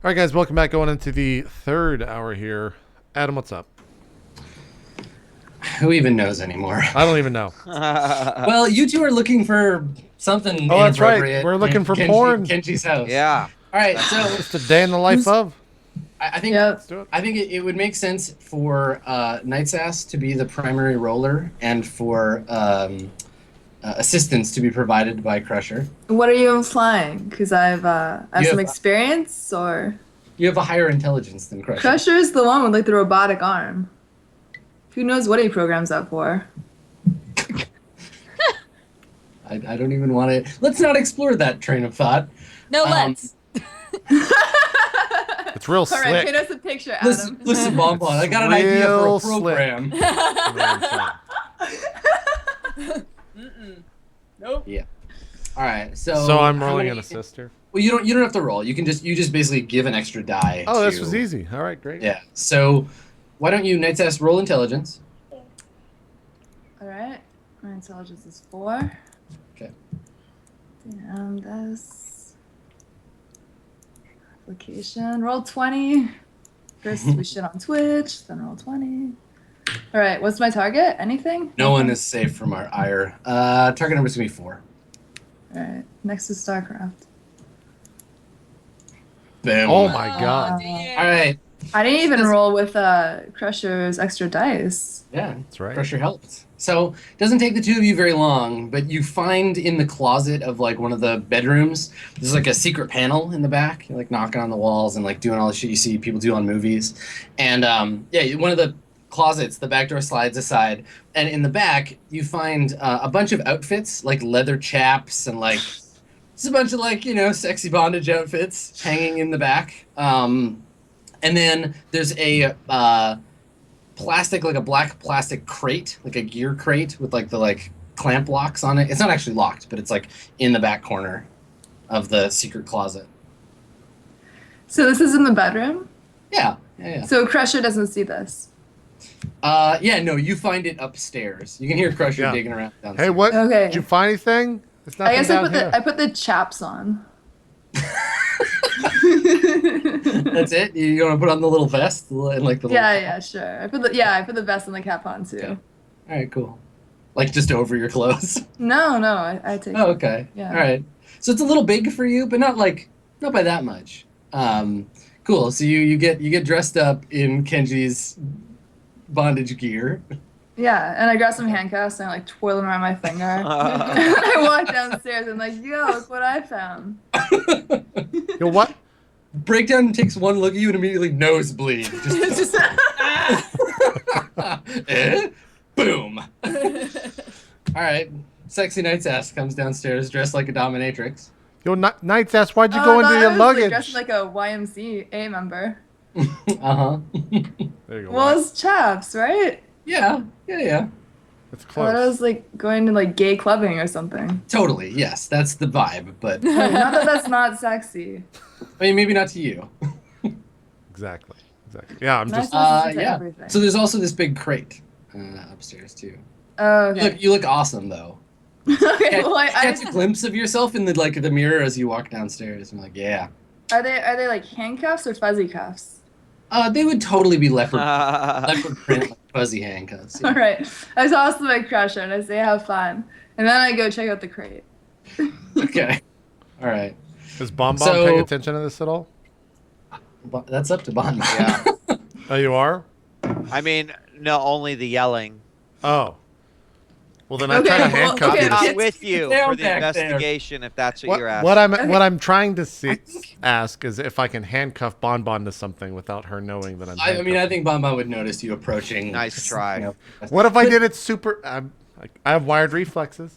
All right, guys, welcome back. Going into the third hour here. Adam, what's up? Who even knows anymore? I don't even know. Well, you two are looking for something Oh, that's right. inappropriate We're looking in for porn. Kenji's house. Yeah. All right, so Just a day in the life of. I think Let's do it. I think it would make sense for Nightsass to be the primary roller and for assistance to be provided by Crusher. What are you implying? Because I've You some have- experience, or You have a higher intelligence than Crusher. Crusher's the one with like the robotic arm. Who knows what he programs that for? I don't even want to. Let's not explore that train of thought. No, let's. It's real All slick. right, paint us a picture, Adam. Listen, Bonbon, I got an idea for real a slick. program. Nope. Yeah. All right. So. So I'm how rolling many- an assister. Well, you don't have to roll. You just basically give an extra die. Oh, this to- was easy. All right, great. Yeah. So, why don't you, Nightsass, roll intelligence? All right, my intelligence is 4. Okay. And that's application. Roll 20. First we shit on Twitch, then roll 20. All right, what's my target? Anything? No one is safe from our ire. Target number is gonna be 4. All right, next is StarCraft. Boom. Oh my god. Damn. All right. I didn't even roll with Crusher's extra dice. Yeah. That's right. Pressure helped. So it doesn't take the two of you very long, but you find in the closet of like one of the bedrooms, there's like a secret panel in the back. You're like knocking on the walls and like doing all the shit you see people do on movies. And yeah, one of the closets, the back door slides aside, and in the back you find a bunch of outfits, like leather chaps and like just a bunch of like, you know, sexy bondage outfits hanging in the back. And then there's a plastic, like a black plastic crate, like a gear crate with like the like clamp locks on it. It's not actually locked, but it's like in the back corner of the secret closet. So this is in the bedroom? Yeah. So Crusher doesn't see this. Yeah, no, you find it upstairs. You can hear Crusher Yeah. digging around downstairs. Hey, what? Okay. Did you find anything? It's I guess I down put here. I put the chaps on. That's it? You want to put on the little vest and like the little... Yeah, sure. I put the vest and the cap on too. Okay. All right, cool. Like just over your clothes. No, I take Oh, okay. Yeah. All right. So it's a little big for you, but not by that much. Cool. So you get dressed up in Kenji's bondage gear. Yeah, and I grab some handcuffs and I like twirl them around my finger. And I walk downstairs and like, yo, look what I found. Yo, what? Breakdown takes one look at you and immediately nosebleed. Just boom. All right. Sexy Nightsass comes downstairs dressed like a dominatrix. Yo, Nightsass, why'd you Oh, go I thought into I your was, luggage? Like, dressed like a YMCA member. Uh-huh. There you go. Well, it's chaps, right? Yeah. It's I thought close. I was like going to like gay clubbing or something. Totally. Yes, that's the vibe, but Not that that's not sexy. I mean maybe not to you. Exactly. Yeah, I'm Nice just. listen to Yeah. everything. So there's also this big crate upstairs too. Oh, okay. You look awesome though. Okay, well, I Catch a didn't- glimpse of yourself in the mirror as you walk downstairs. And like, yeah. Are they like handcuffs or fuzzy cuffs? They would totally be leopard print, like fuzzy handcuffs. Yeah. All right. I toss them my Crusher and I say have fun, and then I go check out the crate. Okay. All right. Is Bonbon So- paying attention to this at all? That's up to Bond. Yeah. Oh, you are? I mean, no, only the yelling. Oh. Well, then I Okay, try to well, handcuff okay, you. to okay. Not with you Down for the back there. investigation, if that's what, you're asking. What I'm trying to ask is if I can handcuff Bonbon to something without her knowing that I'm. I mean, I handcuffing. think Bonbon would notice you approaching. Nice try. You know. What if I did it super? I have wired reflexes.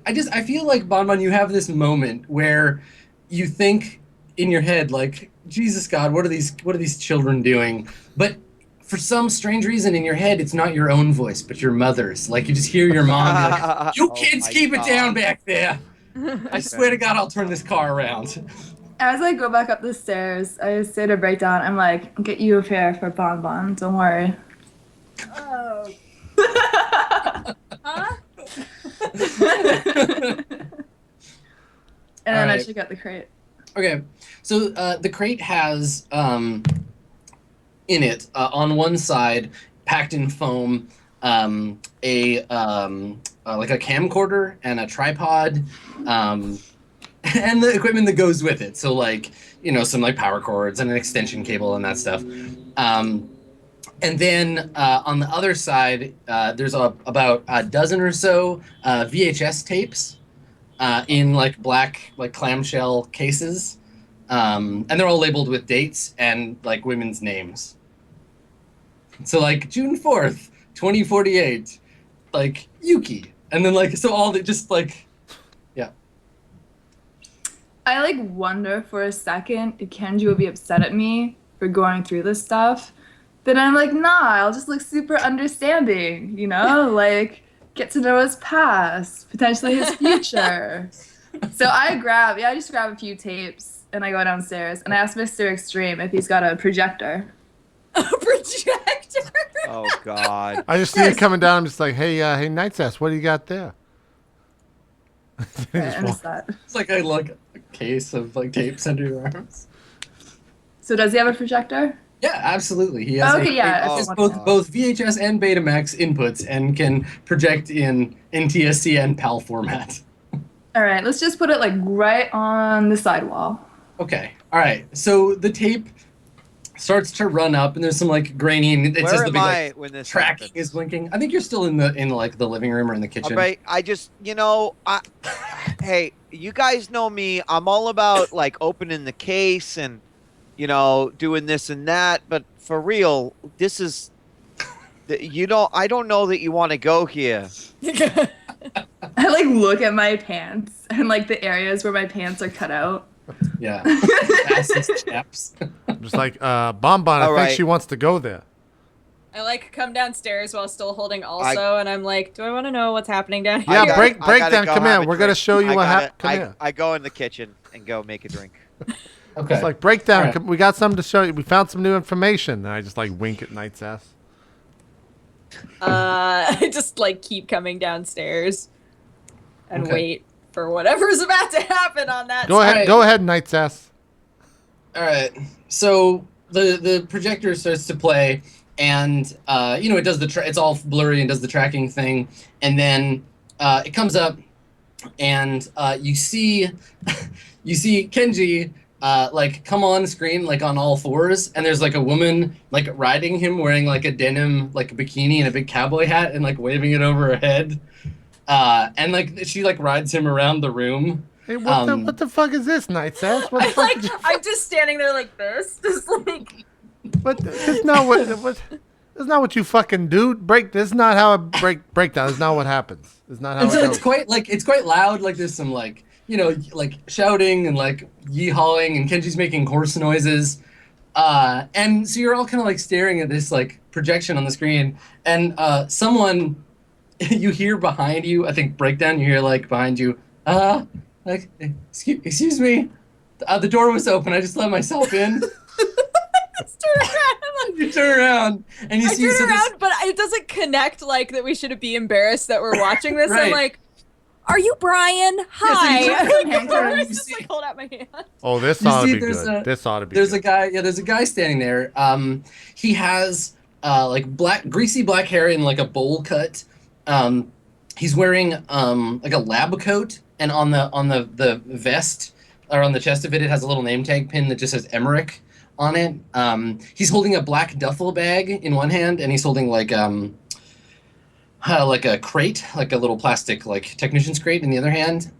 I feel like Bonbon, you have this moment where you think in your head like, Jesus God, what are these children doing? But for some strange reason in your head, it's not your own voice, but your mother's. Like you just hear your mom be like, "You Oh kids, my keep it down God. back there." I swear to God, I'll turn this car around. As I go back up the stairs, I say to Breakdown, I'm like, get you a pair for Bonbon, don't worry. Oh. Huh? And then I Alright. check out the crate. Okay, so the crate has in it on one side, packed in foam, like a camcorder and a tripod, and the equipment that goes with it. So like some like power cords and an extension cable and that stuff. And then on the other side, there's about a dozen or so VHS tapes in like black like clamshell cases, and they're all labeled with dates and like women's names. So like June 4th, 2048, like Yuki, and then like so all the just like, yeah. I like wonder for a second if Kenji would be upset at me for going through this stuff. But I'm like, nah, I'll just look super understanding, like get to know his past, potentially his future. So I just grab a few tapes and I go downstairs and I ask Mr. Extreme if he's got a projector. A projector? Oh God. I just see it coming down. I'm just like, hey, Night's Ass, what do you got there? And it's that. It's like a case of like tapes under your arms. So does he have a projector? Yeah, absolutely. He has Oh, both VHS and Betamax inputs and can project in NTSC and PAL format. All right, let's just put it like right on the sidewall. Okay. All right. So the tape starts to run up, and there's some like graining. It Where says the am big I like, when this tracking happens? is blinking. I think you're still in the living room or in the kitchen. All right, I just hey, you guys know me. I'm all about like opening the case and doing this and that. But for real, this is I don't know that you want to go here. I like look at my pants and like the areas where my pants are cut out. Yeah. Asses chaps. I'm just like, Bonbon, I think she wants to go there. I like come downstairs while still holding and I'm like, do I want to know what's happening down here? Yeah, breakdown. Come here. We're gonna show you what happened. Come here. I go in the kitchen and go make a drink. Okay. It's like breakdown. Right. We got something to show you. We found some new information. And I just like wink at Night's Ass. I just like keep coming downstairs and wait for whatever's about to happen on that Go side. ahead. Go ahead, Night's Ass. All right. So the projector starts to play, and it does it's all blurry and does the tracking thing, and then it comes up, and you see Kenji like come on screen like on all fours, and there's like a woman like riding him wearing like a denim like bikini and a big cowboy hat and like waving it over her head, and like she like rides him around the room. Hey, what the fuck is this, Night's Ass? What the fuck? Like I'm just standing there like this, just like. But that's not that's not what you fucking do. This is not how a breakdown. It's not what happens. It's not how. And so it goes. it's quite loud. Like there's some like like shouting and like yeehawing, and Kenji's making horse noises, and so you're all kind of like staring at this like projection on the screen, and someone you hear behind you. I think breakdown. You hear like behind you. Like excuse me, the door was open. I just let myself in. You turn around and you see. I turn around, but it doesn't connect like that. We should be embarrassed that we're watching this. Right. I'm like, "Are you Brian? Hi." Yeah, I just like hold out my hand. Oh, this ought to be good. This ought to be. There's a guy. Yeah, there's a guy standing there. He has like greasy black hair in like a bowl cut. He's wearing like a lab coat, and on the vest or on the chest of it, it has a little name tag pin that just says Emmerich on it. He's holding a black duffel bag in one hand, and he's holding like a crate, like a little plastic like technician's crate in the other hand.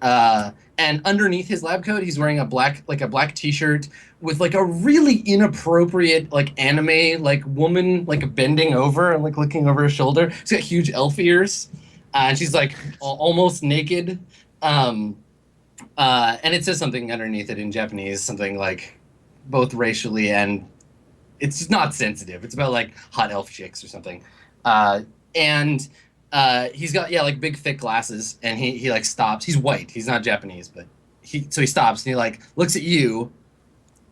And underneath his lab coat, he's wearing a black T-shirt with like a really inappropriate like anime like woman like bending over and like looking over her shoulder. She's got huge elf ears, and she's like almost naked. And it says something underneath it in Japanese, something like both racially and it's not sensitive. It's about like hot elf chicks or something. And he's got like big thick glasses, and he like stops. He's white. He's not Japanese, but he stops and he like looks at you,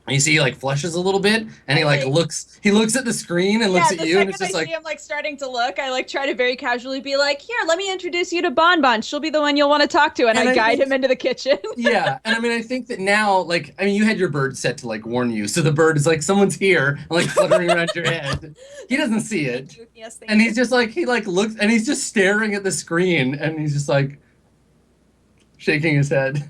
And you see he like flushes a little bit, and he like- looks at the screen and looks at you, and it's the just second I like, see him like starting to look, I like try to very casually be like, "Here, let me introduce you to Bon Bon. She'll be the one you'll want to talk to," and I guide him into the kitchen. yeah. And I mean, I think that now, like, I mean, you had your bird set to like warn you, so the bird is like, someone's here, and like fluttering around your head. He doesn't see it, Yes, thank and you. he's just like, he like looks, and he's just staring at the screen, and he's just like shaking his head.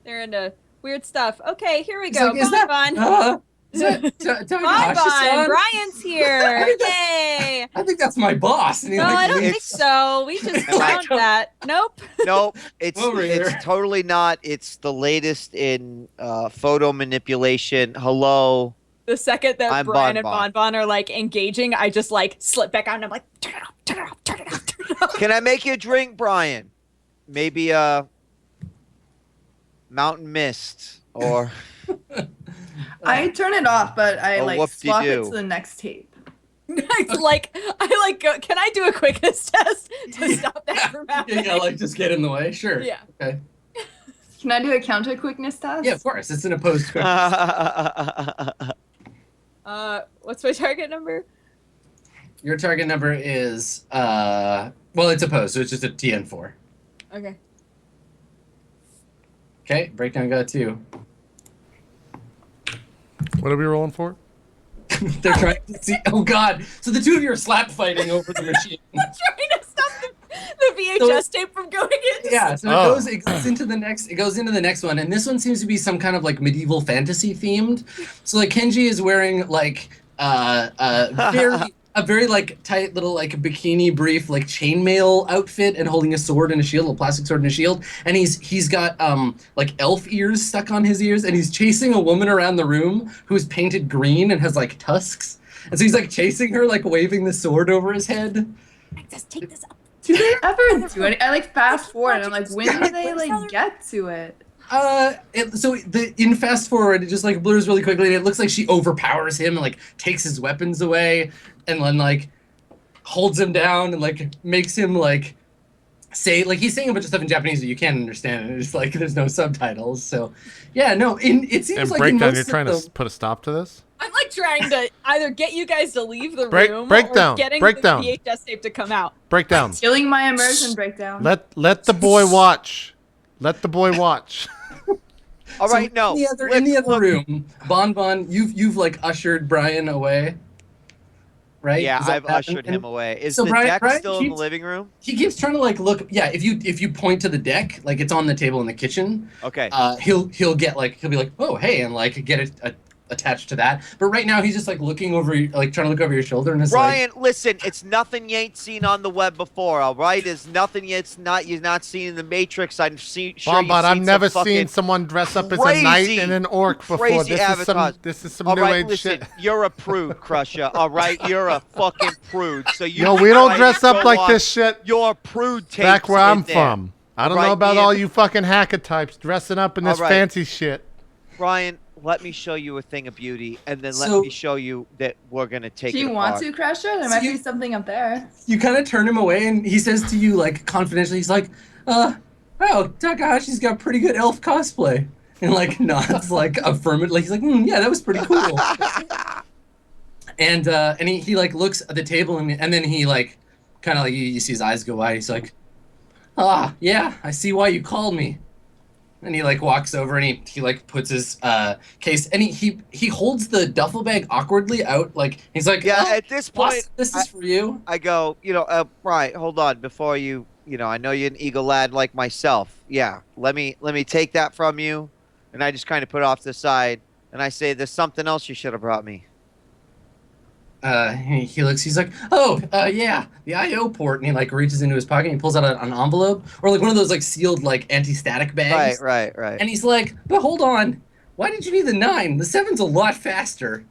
They're into weird stuff. Okay, here we He's go. like, is Bon that, Bon. is that Bon Takahashi's Bon, son? Brian's here. Yay. I think that's my boss. And he No, like I don't think leaves. so. We just And I- found that. Nope. Nope, it's Over here. totally not. It's the latest in photo manipulation. Hello. The second that I'm Brian Bon and Bon. Bon Bon are like engaging, I just like slip back out and I'm like, turn it off, turn it off, turn it off, turn it off. Can I make you a drink, Brian? Maybe Mountain Mist or I turn it off, but I Oh, like whoop-de-doo. swap it to the next tape. I like go, can I do a quickness test to stop that from happening? Yeah, like just get in the way. Sure. Yeah. Okay. Can I do a counter quickness test? Yeah, of course. It's an opposed quick. What's my target number? Your target number is well, it's opposed, so it's just a TN4. Okay. Okay, breakdown got 2. What are we rolling for? They're trying to see. Oh God! So the two of you are slap fighting over the machine. Trying to stop the VHS tape from going in. Yeah, so Oh. it goes into the next. It goes into the next one, and this one seems to be some kind of like medieval fantasy themed. So like Kenji is wearing like a very like tight little like bikini brief like chainmail outfit and holding a sword and a shield, a plastic sword and a shield, and he's got like elf ears stuck on his ears, and he's chasing a woman around the room who's painted green and has like tusks, and so he's like chasing her, like waving the sword over his head. Just take this up. Do they ever do it? I like fast forward and I'm like, when do they like get to it? In fast forward, it just like blurs really quickly, and it looks like she overpowers him and like takes his weapons away, and then like holds him down and like makes him like say like he's saying a bunch of stuff in Japanese that you can't understand, and it's like there's no subtitles. So yeah, no, it seems And like in breakdown, most you're of trying them- to put a stop to this? I'm like trying to either get you guys to leave the room breakdown, or getting breakdown. the VHS tape to come out. Breakdown. Killing my immersion breakdown. Let the boy watch. Let the boy watch. All right, no. in the other room, Bon Bon, you've like ushered Brian away, right? Yeah, Is that I've what ushered happened? him away. Is so the Brian- deck Brian still in the keeps- living room? He keeps trying to like look. Yeah, if you point to the deck, like it's on the table in the kitchen. Okay. He'll be like, oh hey, and like get it attached to that. But right now he's just like looking over, like trying to look over your shoulder, and it's Brian, listen, it's nothing you ain't seen on the web before, all right? It's nothing you've not seen in the Matrix. I'm sure you've Bombot, I've seen never some seen fucking someone dress up as a knight crazy- and an orc before. crazy This avatars. is some All new right, age listen, shit. you're a prude, Crusher, all right? You're a fucking prude. So you Yo, we don't try dress to up show like off this shit your prude tapes back where I'm in there. from. I don't Right, know about Ian? all you fucking hacker types dressing up in this All right. fancy shit. Brian, let me show you a thing of beauty, and then So- let me show you that we're going to take Do it you want apart. to, Crusher? There So might you- be something up there. you kind of turn him away, and he says to you like confidentially, he's like, oh, Takahashi's got pretty good elf cosplay, and like nods like affirmatively. He's like, yeah, that was pretty cool. and he like looks at the table, and then he like kind of like you see his eyes go wide. He's like, yeah, I see why you called me. And he like walks over and he like puts his case, and he holds the duffel bag awkwardly out, like he's like, Yeah, "Oh, at this boss, point, this is for you." I go, right, hold on, before you I know you're an eagle lad like myself. Yeah, let me take that from you, and I just kind of put it off to the side, and I say, there's something else you should have brought me. He looks, he's like, yeah, the IO port, and he like reaches into his pocket and he pulls out an envelope, or like one of those like sealed like anti-static bags. Right. And he's like, but hold on, why did you need the 9? The 7's a lot faster.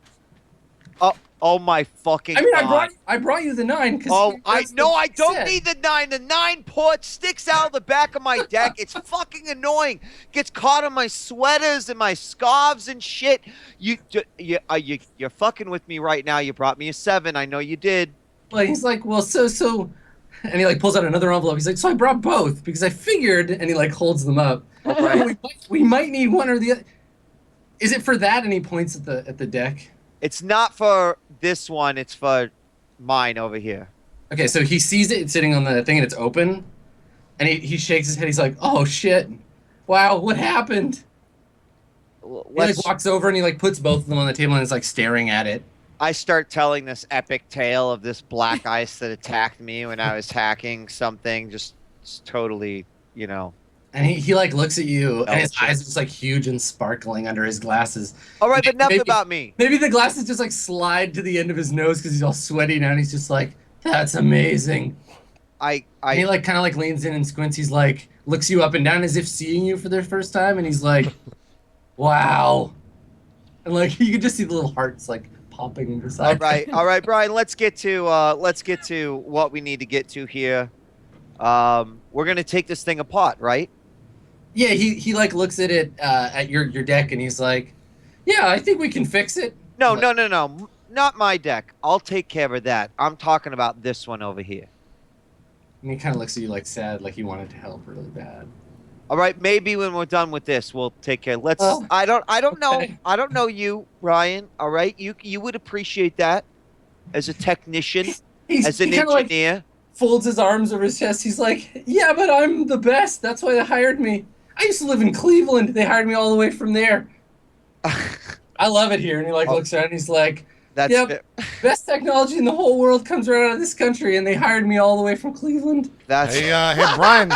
Oh my fucking I mean, God. I brought you the 9 because Oh, I don't need the 9. The 9 port sticks out of the back of my deck. It's fucking annoying. Gets caught on my sweaters and my scarves and shit. You're fucking with me right now. You brought me a 7. I know you did. Well, he's like, well, so, and he like pulls out another envelope. He's like, so I brought both because I figured, and he like holds them up. Right. we might need one or the other. Is it for that? And he points at the deck. It's not for this one. It's for mine over here. Okay, so he sees it sitting on the thing and it's open, and he shakes his head. He's like, "Oh shit! Wow, what happened?" He like walks over and he like puts both of them on the table and is like staring at it. I start telling this epic tale of this black ice that attacked me when I was hacking something, just totally, you know. And he like looks at you, and his eyes are just like huge and sparkling under his glasses. All right, but enough about me. Maybe the glasses just like slide to the end of his nose because he's all sweaty now, and he's just like, "That's amazing." And he like kind of like leans in and squints. He's like looks you up and down as if seeing you for the first time, and he's like, "Wow," and like you can just see the little hearts like popping beside. All right, Brian. Let's get to what we need to get to here. We're gonna take this thing apart, right? Yeah, he like looks at it at your deck, and he's like, "Yeah, I think we can fix it." No, not my deck. I'll take care of that. I'm talking about this one over here. And he kind of looks at you like sad, like he wanted to help really bad. All right, maybe when we're done with this, we'll take care. Let's. Oh, I don't know. okay. I don't know you, Ryan. All right, you would appreciate that as a technician, as an he kinda, like, engineer. folds his arms over his chest. He's like, "Yeah, but I'm the best. That's why they hired me. I used to live in Cleveland. They hired me all the way from there. I love it here." And he like looks around and he's like, That's "Yep, best technology in the whole world comes right out of this country, and they hired me all the way from Cleveland." that's Hey, Brian.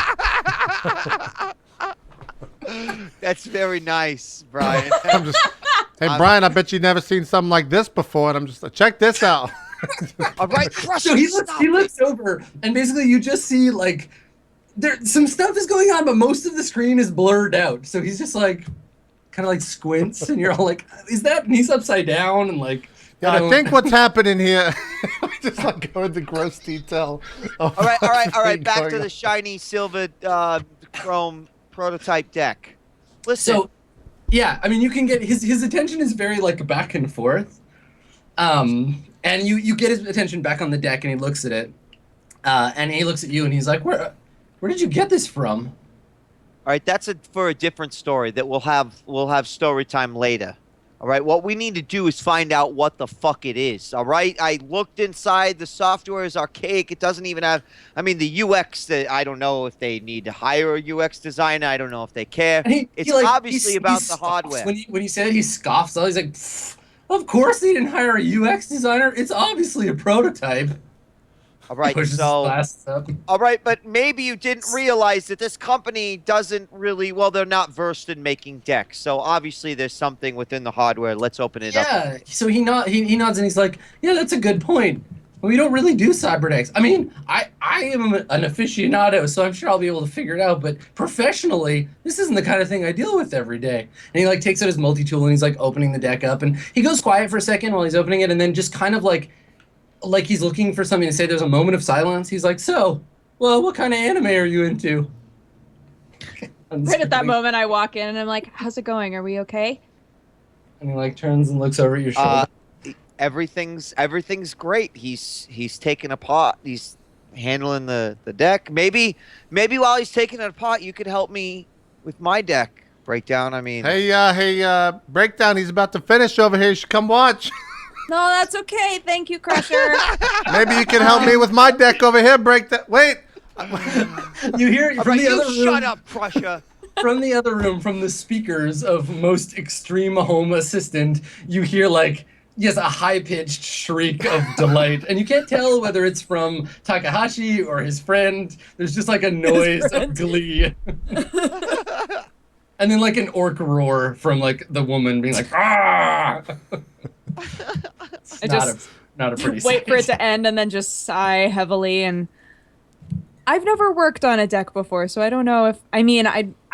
that's very nice, Brian. Hey, Brian, I bet you've never seen something like this before, and I'm just like, check this out. All right, crush So it, he stop looks over, and basically you just see like there some stuff is going on, but most of the screen is blurred out. So he's just like kind of like squints, and you're all like, "Is that?" And he's upside down, and like. Yeah, I think what's happening here. Just like go into gross detail. All right. Back to the shiny silver chrome prototype deck. Listen. So, yeah, I mean, you can get his attention is very like back and forth, and you get his attention back on the deck, and he looks at it, and he looks at you, and he's like, "Where did you get this from?" All right, that's for a different story that we'll have story time later. All right, what we need to do is find out what the fuck it is. All right, I looked inside. The software is archaic. It doesn't even have. I mean, the UX. I don't know if they need to hire a UX designer. I don't know if they care. It's obviously about the hardware. When you said it, he scoffs. He's like, "Of course they didn't hire a UX designer. It's obviously a prototype." All right, all right, but maybe you didn't realize that this company doesn't really, well, they're not versed in making decks. So obviously there's something within the hardware. Let's open it up. Yeah, so he nods and he's like, "Yeah, that's a good point. We don't really do cyber decks. I mean, I am an aficionado, so I'm sure I'll be able to figure it out, but professionally, this isn't the kind of thing I deal with every day." And he like takes out his multi-tool and he's like opening the deck up, and he goes quiet for a second while he's opening it, and then just kind of like he's looking for something to say. There's a moment of silence. He's like, "So, well, what kind of anime are you into?" Right at that moment, I walk in and I'm like, "How's it going? Are we okay?" And he like turns and looks over at your shoulder. Everything's great. He's taking apart. He's handling the deck. Maybe while he's taking it apart, you could help me with my deck breakdown. I mean, Hey, breakdown. He's about to finish over here. You should come watch. No, that's okay. Thank you, Crusher. Maybe you can help me with my deck over here. Wait. You hear from the other room. Shut up, Crusher. From the other room, from the speakers of most extreme home assistant, you hear like a high-pitched shriek of delight, and you can't tell whether it's from Takahashi or his friend. There's just like a noise of glee. And then like an orc roar from like the woman being like, "Ah!" Not a pretty wait for it sight. to end and then just sigh heavily. And I've never worked on a deck before, so I don't know if I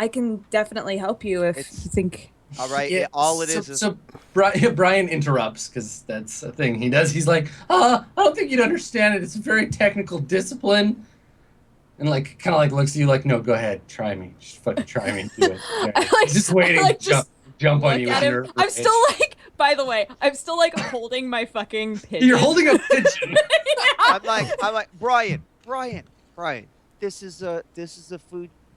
can definitely help you if you think. All right, Yeah, all it is. So Brian interrupts because that's a thing he does. He's like, "I don't think you'd understand it. It's a very technical discipline." And like kind of like looks at you like, "No, go ahead, try me. Just fucking try me. Do it." like, He's just waiting to jump on you. I'm still like, by the way, I'm still like holding my fucking pigeon. You're holding a pigeon. I'm like, Brian. This is a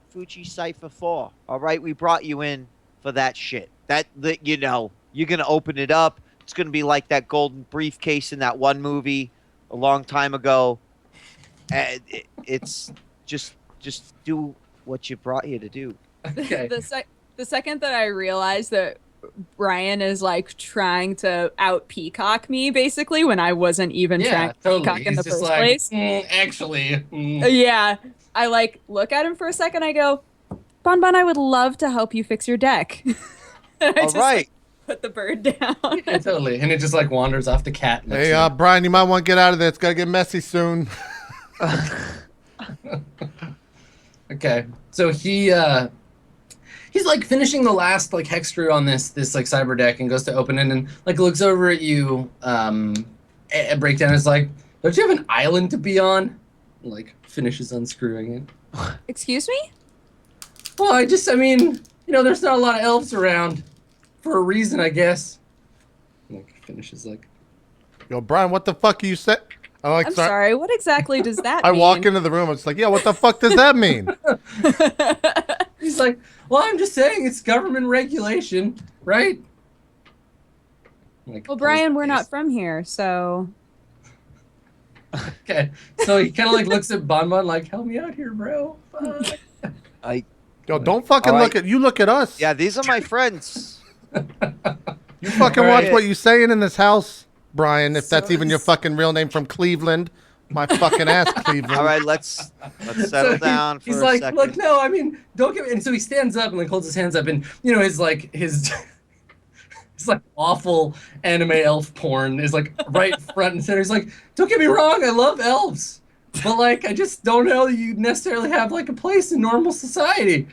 Fuji Cypher for? All right, we brought you in for that shit. That you know, you're gonna open it up. It's gonna be like that golden briefcase in that one movie a long time ago. And it's just do what you brought here to do. Okay. The second that I realized that Brian is like trying to out peacock me, basically, when I wasn't even trying to peacock in the first place. Actually. Yeah, I like look at him for a second. I go, Bon Bon, I would love to help you fix your deck. And I All just, right. like, put the bird down. Yeah, totally. And it just like wanders off the cat. Next Hey, to him. Brian, you might want to get out of there. It's gonna get messy soon. Okay. So he's like finishing the last like hex screw on this like cyber deck and goes to open it and like looks over at you. A breakdown is like, don't you have an island to be on? And, like finishes unscrewing it. Excuse me? Well, I mean, you know, there's not a lot of elves around for a reason, I guess. Like finishes like, Yo, Brian, what the fuck are you saying? I'm sorry. What exactly does that I mean? walk into the room. It's like, yeah, what the fuck does that mean? he's like, well, I'm just saying it's government regulation, right? Like, Well, Brian, we're not from here, so. Okay, so he kind of like looks at Bon Bon like, help me out here, bro. Fuck. Yo, don't fucking All right. look at you. Look at us. Yeah, these are my friends. You fucking All watch right. what you saying in this house, Brian. If that's So even your he's- fucking real name from Cleveland, my fucking ass, Cleveland. All right, let's settle So down for he's a like, second. look, no, I mean, don't get me. And so he stands up and like holds his hands up, and you know, his his like awful anime elf porn is like right front and center. He's like, don't get me wrong, I love elves, but like, I just don't know that you necessarily have like a place in normal society.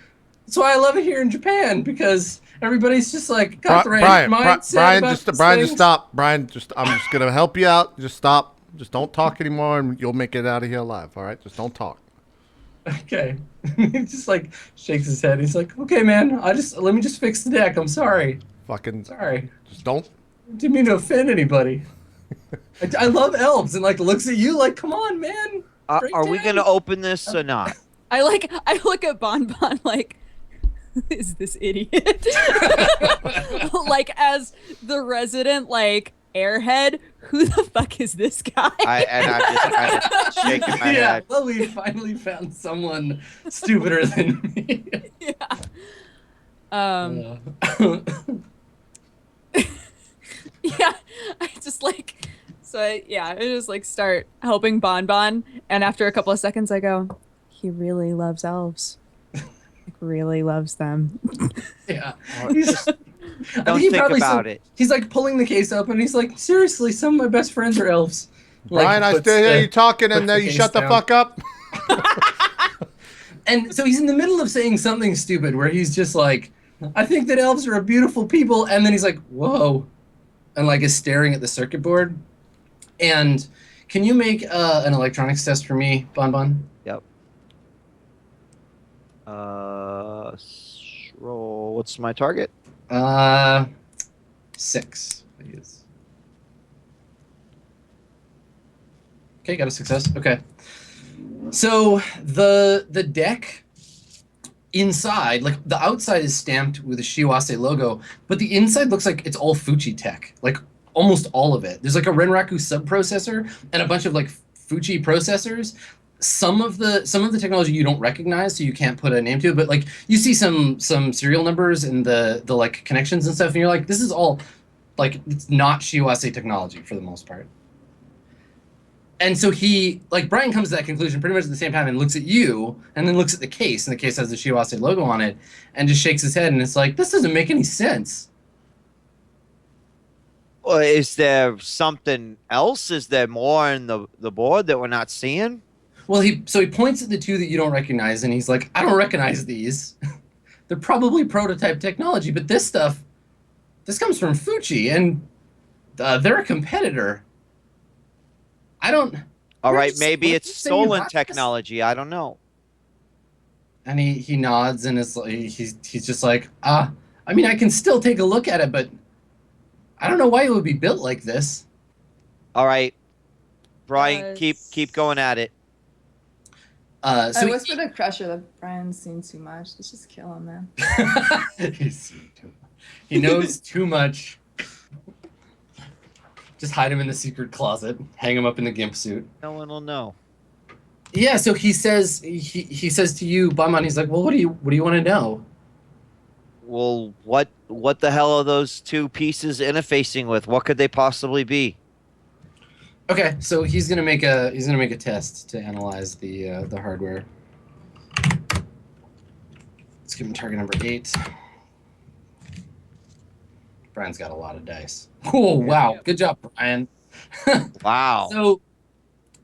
That's why I love it here in Japan, because everybody's just like got the right mindset. Brian, about just these Brian, things. just stop. Brian, I'm just gonna help you out. Just stop. Just don't talk anymore, and you'll make it out of here alive. All right, just don't talk. Okay. He just like shakes his head. He's like, okay, man, let me just fix the deck. I'm sorry. Fucking, Sorry. just don't. Didn't mean to offend anybody. I love elves, and like looks at you like, come on, man. Break Are we down. gonna open this or not? I look at Bon Bon like, who is this idiot? Like, as the resident, like, airhead, who the fuck is this guy? I'm just kind of shaking my Yeah. head. Well, we finally found someone stupider than me. Yeah. Yeah, I just like, so I just like start helping Bon Bon, and after a couple of seconds I go, he really loves elves. Like, really loves them. Yeah. He's, Don't think he think probably about it. He's like pulling the case open. And he's like, seriously, some of my best friends are elves. Brian, I puts still hear the- you talking, and puts the you case shut the down. fuck up. And so he's in the middle of saying something stupid where he's just like, I think that elves are a beautiful people. And then he's like, whoa. And like is staring at the circuit board. And can you make an electronics test for me, Bon Bon? Yep. Roll. What's my target? 6. Please. Okay, got a success. Okay. So the deck inside, like the outside is stamped with a Shiwase logo, but the inside looks like it's all Fuji tech, like almost all of it. There's like a Renraku subprocessor and a bunch of like Fuji processors. Some of the technology you don't recognize, so you can't put a name to it, but like you see some serial numbers and the like connections and stuff, and you're like, this is all like, it's not Shiwase technology for the most part. And so he, like, Brian comes to that conclusion pretty much at the same time and looks at you, and then looks at the case, and the case has the Shiwase logo on it, and just shakes his head, and it's like, this doesn't make any sense. Or is there something else? Is there more in the board that we're not seeing? Well, he points at the two that you don't recognize, and he's like, I don't recognize these. They're probably prototype technology, but this stuff, this comes from Fuji, and they're a competitor. I don't... All Where right, did maybe you it's say you stolen got this? technology. I don't know. And he nods, and is like, he's just like, I mean, I can still take a look at it, but I don't know why it would be built like this. All right, Brian, Does- keep going at it. I So whispered to Crusher that Brian's seen too much. Let's just kill him, man. he's seen too much. He knows too much. Just hide him in the secret closet. Hang him up in the gimp suit. No one will know. Yeah. So he says he says to you, Bonbon. He's like, well, what do you want to know? Well, what the hell are those two pieces interfacing with? What could they possibly be? Okay. So he's gonna make a test to analyze the hardware. Let's give him target number 8. Brian's got a lot of dice. Oh, wow. Good job, Brian. Wow.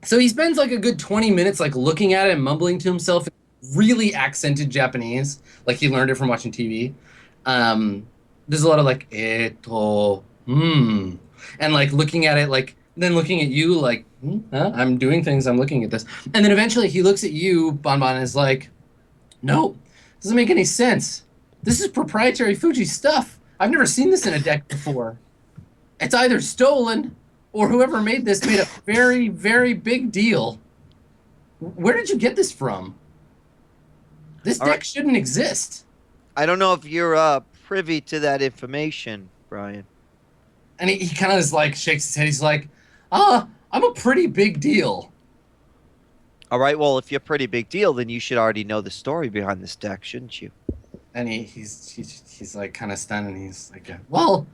So he spends like a good 20 minutes like looking at it and mumbling to himself in really accented Japanese, like he learned it from watching TV. There's a lot of like eto, and like looking at it like then looking at you like I'm doing things, I'm looking at this. And then eventually he looks at you, Bonbon, and is like, no, doesn't make any sense. This is proprietary Fuji stuff. I've never seen this in a deck before. It's either stolen or whoever made this made a very, very big deal. Where did you get this from? This deck shouldn't exist. I don't know if you're privy to that information, Brian. And he kind of is like shakes his head. He's like, I'm a pretty big deal. All right, well, if you're a pretty big deal, then you should already know the story behind this deck, shouldn't you? And he's like kind of stunned, and he's like, well,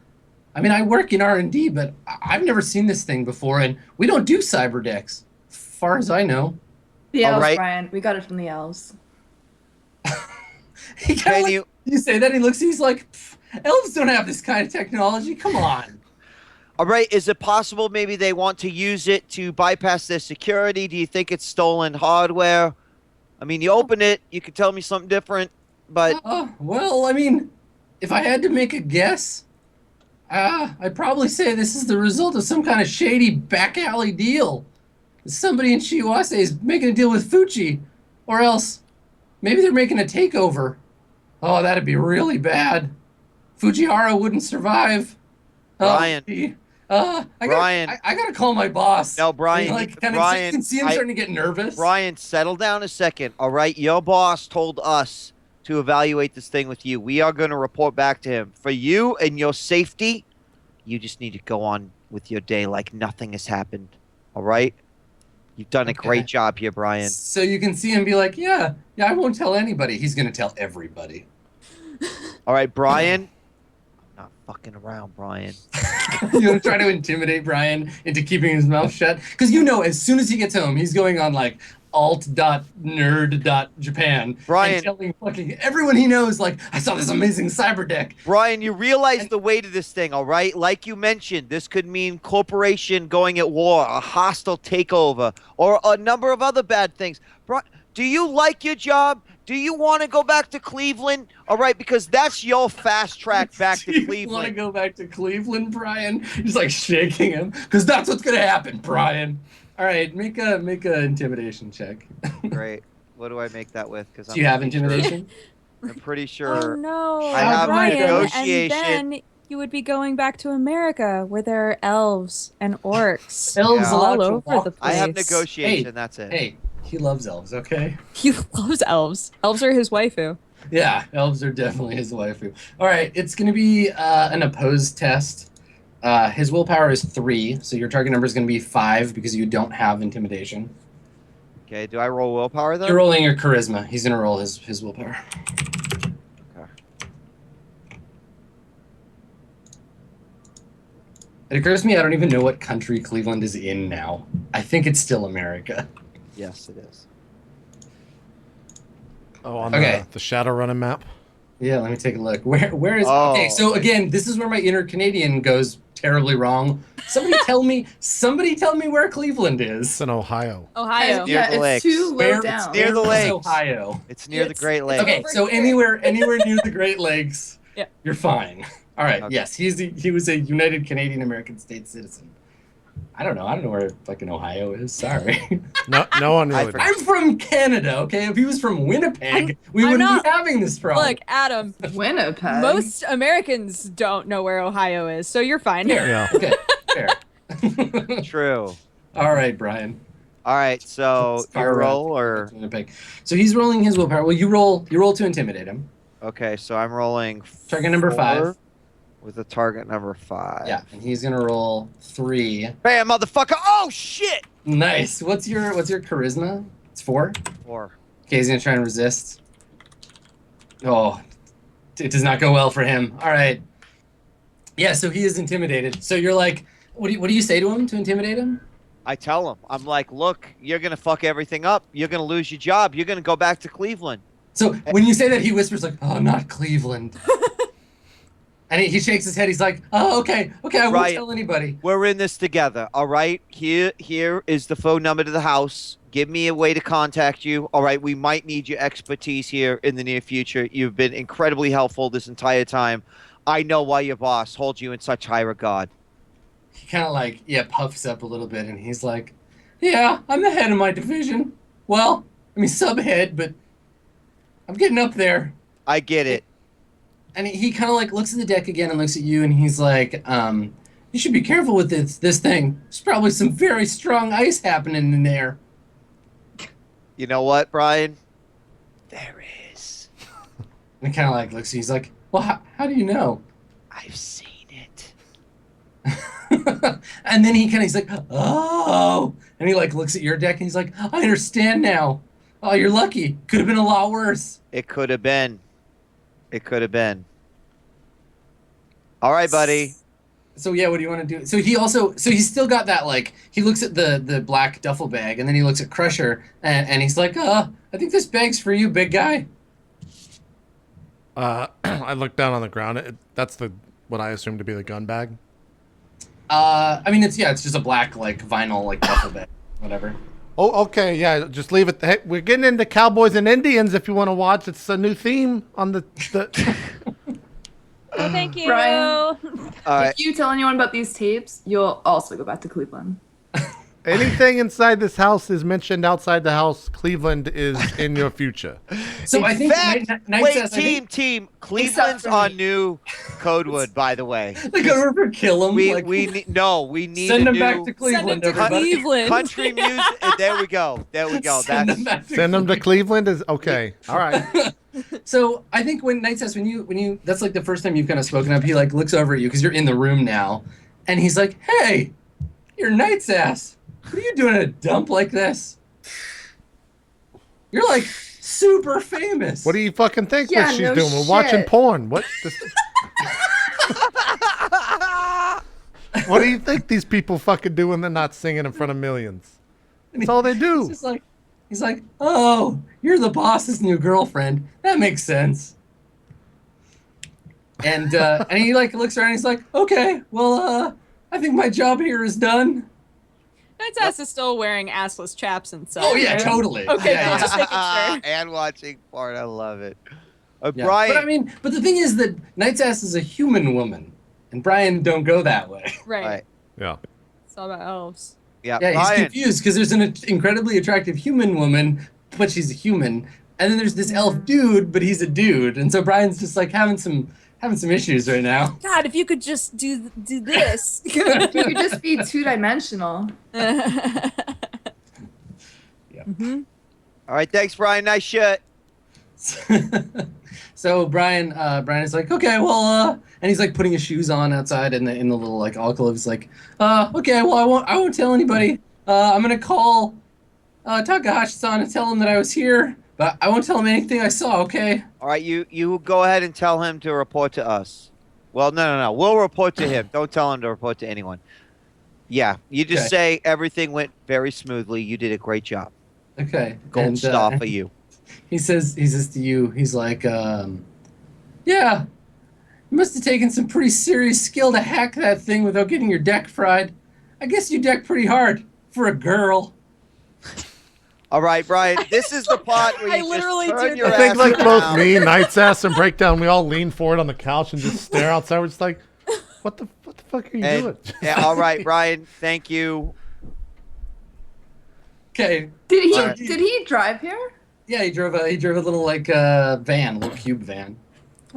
I mean, I work in R&D, but I've never seen this thing before, and we don't do cyber decks, far as I know. The elves, right. Brian. We got it from the elves. He kind of you say that, he looks, he's like, elves don't have this kind of technology. Come on. All right, is it possible maybe they want to use it to bypass their security? Do you think it's stolen hardware? I mean, you open it, you could tell me something different, but... well, I mean, if I had to make a guess, I'd probably say this is the result of some kind of shady back alley deal. Somebody in Shiwase is making a deal with Fuji, or else maybe they're making a takeover. Oh, that'd be really bad. Fujihara wouldn't survive. Brian. I gotta call my boss. No, Brian. Brian, you can see him starting to get nervous. Brian, settle down a second. All right, your boss told us to evaluate this thing with you. We are going to report back to him. For you and your safety, you just need to go on with your day like nothing has happened. All right? You've done a great job here, Brian. So you can see him be like, yeah, I won't tell anybody. He's going to tell everybody. All right, Brian. I'm not fucking around, Brian. You try to intimidate Brian into keeping his mouth shut? Because you know, as soon as he gets home, he's going on like alt.nerd.japan. Brian. And telling fucking everyone he knows, like, I saw this amazing cyber deck. Brian, you realize the weight of this thing, all right? Like you mentioned, this could mean corporation going at war, a hostile takeover, or a number of other bad things. Do you like your job? Do you want to go back to Cleveland? All right, because that's your fast track back to Cleveland. You want to go back to Cleveland, Brian? He's like shaking him, because that's what's going to happen, Brian. All right, make a intimidation check. Great. What do I make that with? Because do you have intimidation? I'm pretty sure. Oh no! I have my Brian, negotiation. And then you would be going back to America, where there are elves and orcs. Elves all over the place. I have negotiation. That's it. Hey, he loves elves. Okay. He loves elves. Elves are his waifu. Yeah, elves are definitely his waifu. All right, it's going to be an opposed test. His willpower is 3, so your target number is going to be 5 because you don't have intimidation. Okay, do I roll willpower then? You're rolling your charisma. He's going to roll his willpower. Okay. It occurs to me I don't even know what country Cleveland is in now. I think it's still America. Yes, it is. Oh, on Okay. the Shadowrun map. Yeah, let me take a look. Where is... Okay, so again, this is where my inner Canadian goes terribly wrong. Somebody tell me where Cleveland is. It's in Ohio. Ohio. Near the it's lakes. too low Where- down. near the Where is lakes. Ohio. It's near the It's- Great Lakes. Okay, Over so here. anywhere near the Great Lakes, Yeah. you're fine. All right, Okay. yes, he was a United Canadian American States citizen. I don't know where fucking Ohio is. Sorry. No one really does. I'm from Canada, okay? If he was from Winnipeg, we wouldn't not- be having this problem. Look, Adam. Winnipeg. Most Americans don't know where Ohio is, so you're fine. Fair. Yeah. Okay, fair. True. All right, Brian. All right, so you Fire roll round. or So he's rolling his willpower. Well, you roll to intimidate him. okay, so I'm rolling Target number 5. 4 with a target number 5. Yeah, and he's gonna roll 3. Bam, motherfucker! Oh shit! Nice. What's your charisma? It's 4. 4. Okay, he's gonna try and resist. Oh, it does not go well for him. All right. Yeah, so he is intimidated. So you're like, what do you say to him to intimidate him? I tell him, I'm like, look, you're gonna fuck everything up. You're gonna lose your job. You're gonna go back to Cleveland. So when you say that, he whispers like, "Oh, not Cleveland," and he shakes his head. He's like, "Oh, okay, I won't tell anybody." We're in this together. All right. Here is the phone number to the house. Give me a way to contact you. All right. We might need your expertise here in the near future. You've been incredibly helpful this entire time. I know why your boss holds you in such high regard. He kind of like, puffs up a little bit, and he's like, "Yeah, I'm the head of my division. Well, I mean, subhead, but I'm getting up there." I get it. And he kind of like looks at the deck again and looks at you, and he's like, "You should be careful with this thing. There's probably some very strong ice happening in there." You know what, Brian? There is. And he kind of like looks. He's like, "Well, how do you know?" I've seen it. And then he's like, "Oh," and he like looks at your deck, and he's like, "I understand now. Oh, you're lucky. Could have been a lot worse." It could have been. It could have been. All right, buddy. So yeah, what do you want to do? So he's still got that, like, he looks at the black duffel bag, and then he looks at Crusher, and he's like, I think this bag's for you, big guy. I look down on the ground. That's what I assume to be the gun bag. I mean, it's just a black, like, vinyl, like, duffel bag, whatever. Oh, okay, yeah, just leave it. Hey, we're getting into Cowboys and Indians if you want to watch. It's a new theme on the Oh, thank you. Brian. All right. If you tell anyone about these tapes, you'll also go back to Cleveland. Anything inside this house is mentioned outside the house. Cleveland is in your future. So I In think fact, Night wait, says, team. Cleveland's for our me. new code word, by the way. Like, over kill him. We like, need send a him new back to Send him Cleveland, to everybody. Cleveland. country music. There we go. Send him back to Send them to Cleveland is okay. All right. So I think when Night says, when you that's like the first time you've kind of spoken up, he like looks over at you because you're in the room now, and he's like, "Hey, you're Night's ass. What are you doing at a dump like this? You're like super famous." What do you fucking think Yeah, what she's no doing? We're watching shit. porn. What? What do you think these people fucking do when they're not singing in front of millions? That's all they do. It's just like, he's like, "Oh, you're the boss's new girlfriend. That makes sense." And he like looks around. And he's like, "Okay, well, I think my job here is done." Knight's ass is still wearing assless chaps and stuff. Oh yeah, right? totally. Okay, Yeah, yeah. just making sure. And watching porn. I love it. Yeah. Brian. But the thing is that Night's ass is a human woman, and Brian don't go that way. Right. Right. Yeah. It's all about elves. Yeah, Yeah, he's Brian. confused because there's an incredibly attractive human woman, but she's a human, and then there's this elf dude, but he's a dude, and so Brian's just like having some issues right now. God, if you could just do this. You could just be two-dimensional. All right, thanks, Brian. Nice shirt. So Brian is like, "Okay, well," and he's like putting his shoes on outside in the little like alcove. He's like, "Okay, well, I won't tell anybody. I'm gonna call Takahashi-san and tell him that I was here, but I won't tell him anything I saw." Okay. All right, you go ahead and tell him to report to us. Well, no. We'll report to him. Don't tell him to report to anyone. Yeah, you just Okay. say everything went very smoothly. You did a great job. Okay. Gold And, star for you. He says to you, he's like, "Yeah, you must have taken some pretty serious skill to hack that thing without getting your deck fried. I guess you decked pretty hard for a girl." All right, Brian. This is the part where I you literally just turn did your I that. think ass like both around. me, Night's ass, and Breakdown, we all lean forward on the couch and just stare outside. We're just like, what the fuck are you And- doing? Yeah, all right, Brian. Thank you. Okay. Did he? Alright. Did he drive here? Yeah, he drove a little like van, a little cube van.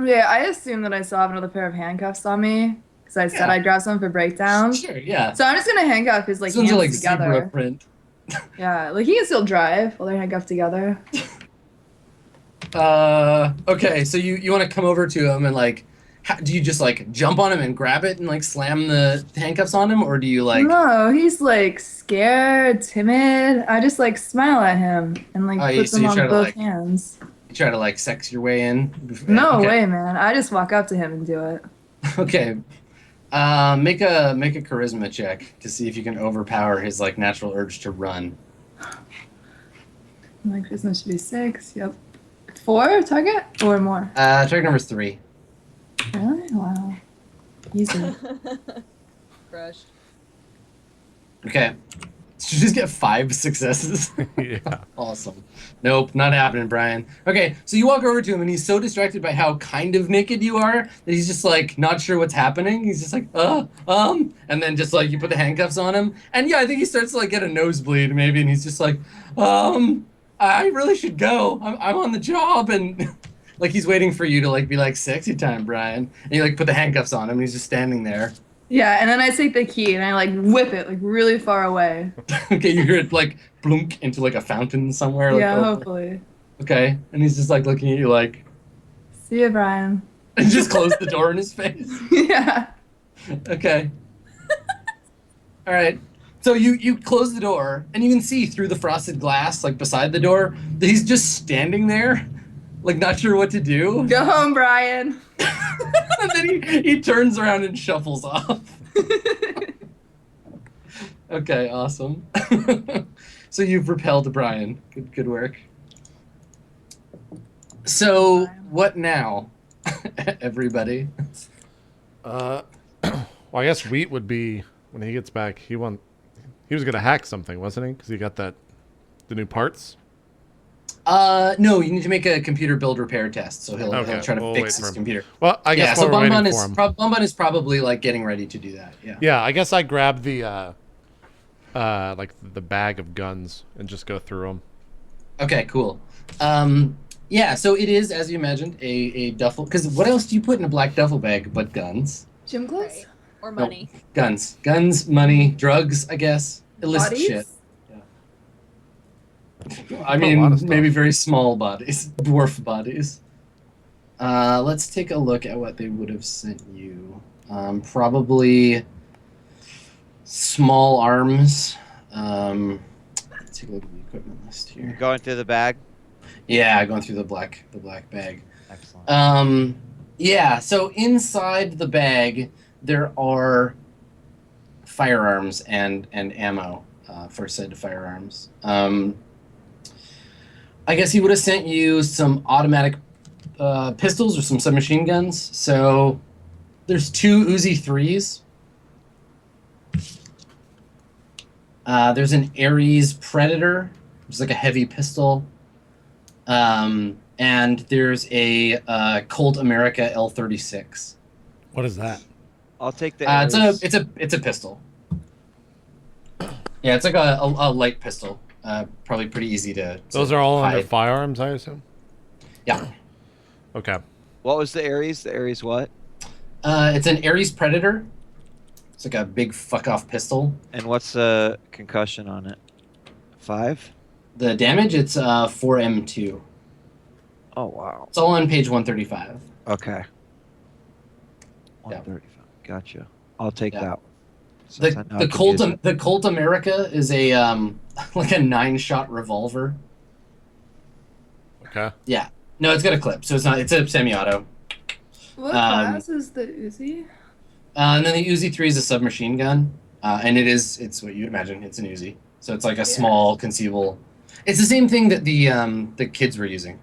Yeah, I assume that I still have another pair of handcuffs on me because I said Yeah. I'd grab some for breakdown. Sure, yeah. So I'm just gonna handcuff his like These ones hands are like together. zebra print. Yeah, like he can still drive while they're handcuffed together. Okay, so you want to come over to him and like, do you just like jump on him and grab it and like slam the handcuffs on him, or do you like? No, he's like scared, timid. I just like smile at him and like Oh, put so them you on try to, both like- hands. You try to like sex your way in? No Okay. way, man. I just walk up to him and do it. Okay. Make a charisma check to see if you can overpower his like natural urge to run. My charisma should be 6. Yep. 4 target or more? Target number 3. Really? Wow. Easy. Crushed. Okay. Did you just get 5 successes? Yeah. Awesome. Nope, not happening, Brian. Okay, so you walk over to him and he's so distracted by how kind of naked you are that he's just like not sure what's happening. He's just like, and then just like you put the handcuffs on him. And yeah, I think he starts to like get a nosebleed maybe, and he's just like, I really should go. I'm on the job, and like he's waiting for you to like be like, sexy time, Brian. And you like put the handcuffs on him and he's just standing there. Yeah, and then I take the key and I like whip it like really far away. Okay, you hear it like blunk into like a fountain somewhere. Like, Yeah, over. hopefully. Okay, and he's just like looking at you like, See ya, Brian. and just close the door in his face. Yeah. Okay. All right. So you close the door, and you can see through the frosted glass, like beside the door, that he's just standing there, like not sure what to do. Go home, Brian. And then he turns around and shuffles off. Okay, awesome. So you've repelled Brian. Good work. So what now, everybody? Well, I guess Wheat would be when he gets back. He was gonna hack something, wasn't he? Because he got the new parts. No, you need to make a computer build repair test. So he'll try to We'll fix wait his for him. computer. Well, I guess so while we're Bonbon waiting for him. Bonbon is probably like getting ready to do that. Yeah. Yeah, I guess I grab the like the bag of guns and just go through them. Okay, cool. Yeah, so it is, as you imagined, a duffel. Because what else do you put in a black duffel bag but guns? Gym clothes? Right. Or money. Guns, money, drugs, I guess. Illicit Bodies? shit. I A lot mean, of stuff. maybe very small bodies, dwarf bodies. Let's take a look at what they would have sent you. Probably small arms. Let's take a look at the equipment list You're here. going through the bag. Yeah, going through the black bag. Excellent. Yeah, so inside the bag there are firearms and ammo for said firearms. I guess he would have sent you some automatic pistols or some submachine guns. So there's 2 Uzi 3s. There's an Ares Predator, which is like a heavy pistol. And there's a Colt America L36. What is that? I'll take the. It's a pistol. Yeah, it's like a light pistol. Probably pretty easy to Those are all under hide. firearms, I assume. Yeah. Okay. What was the Ares? The Ares what? It's an Ares Predator. It's like a big fuck off pistol. And what's the concussion on it? 5? The damage, it's 4M2. Oh wow. It's all on page 135. Okay. Yeah. 135. Gotcha. I'll take Yeah. that one. Since I know I The can Colt use it. the Colt America is a like a 9-shot revolver. Okay. Yeah. No, it's got a clip, so it's a semi-auto. What class is the Uzi? And then the Uzi 3 is a submachine gun, and it's what you'd imagine. It's an Uzi, so it's like a small concealable. It's the same thing that the kids were using.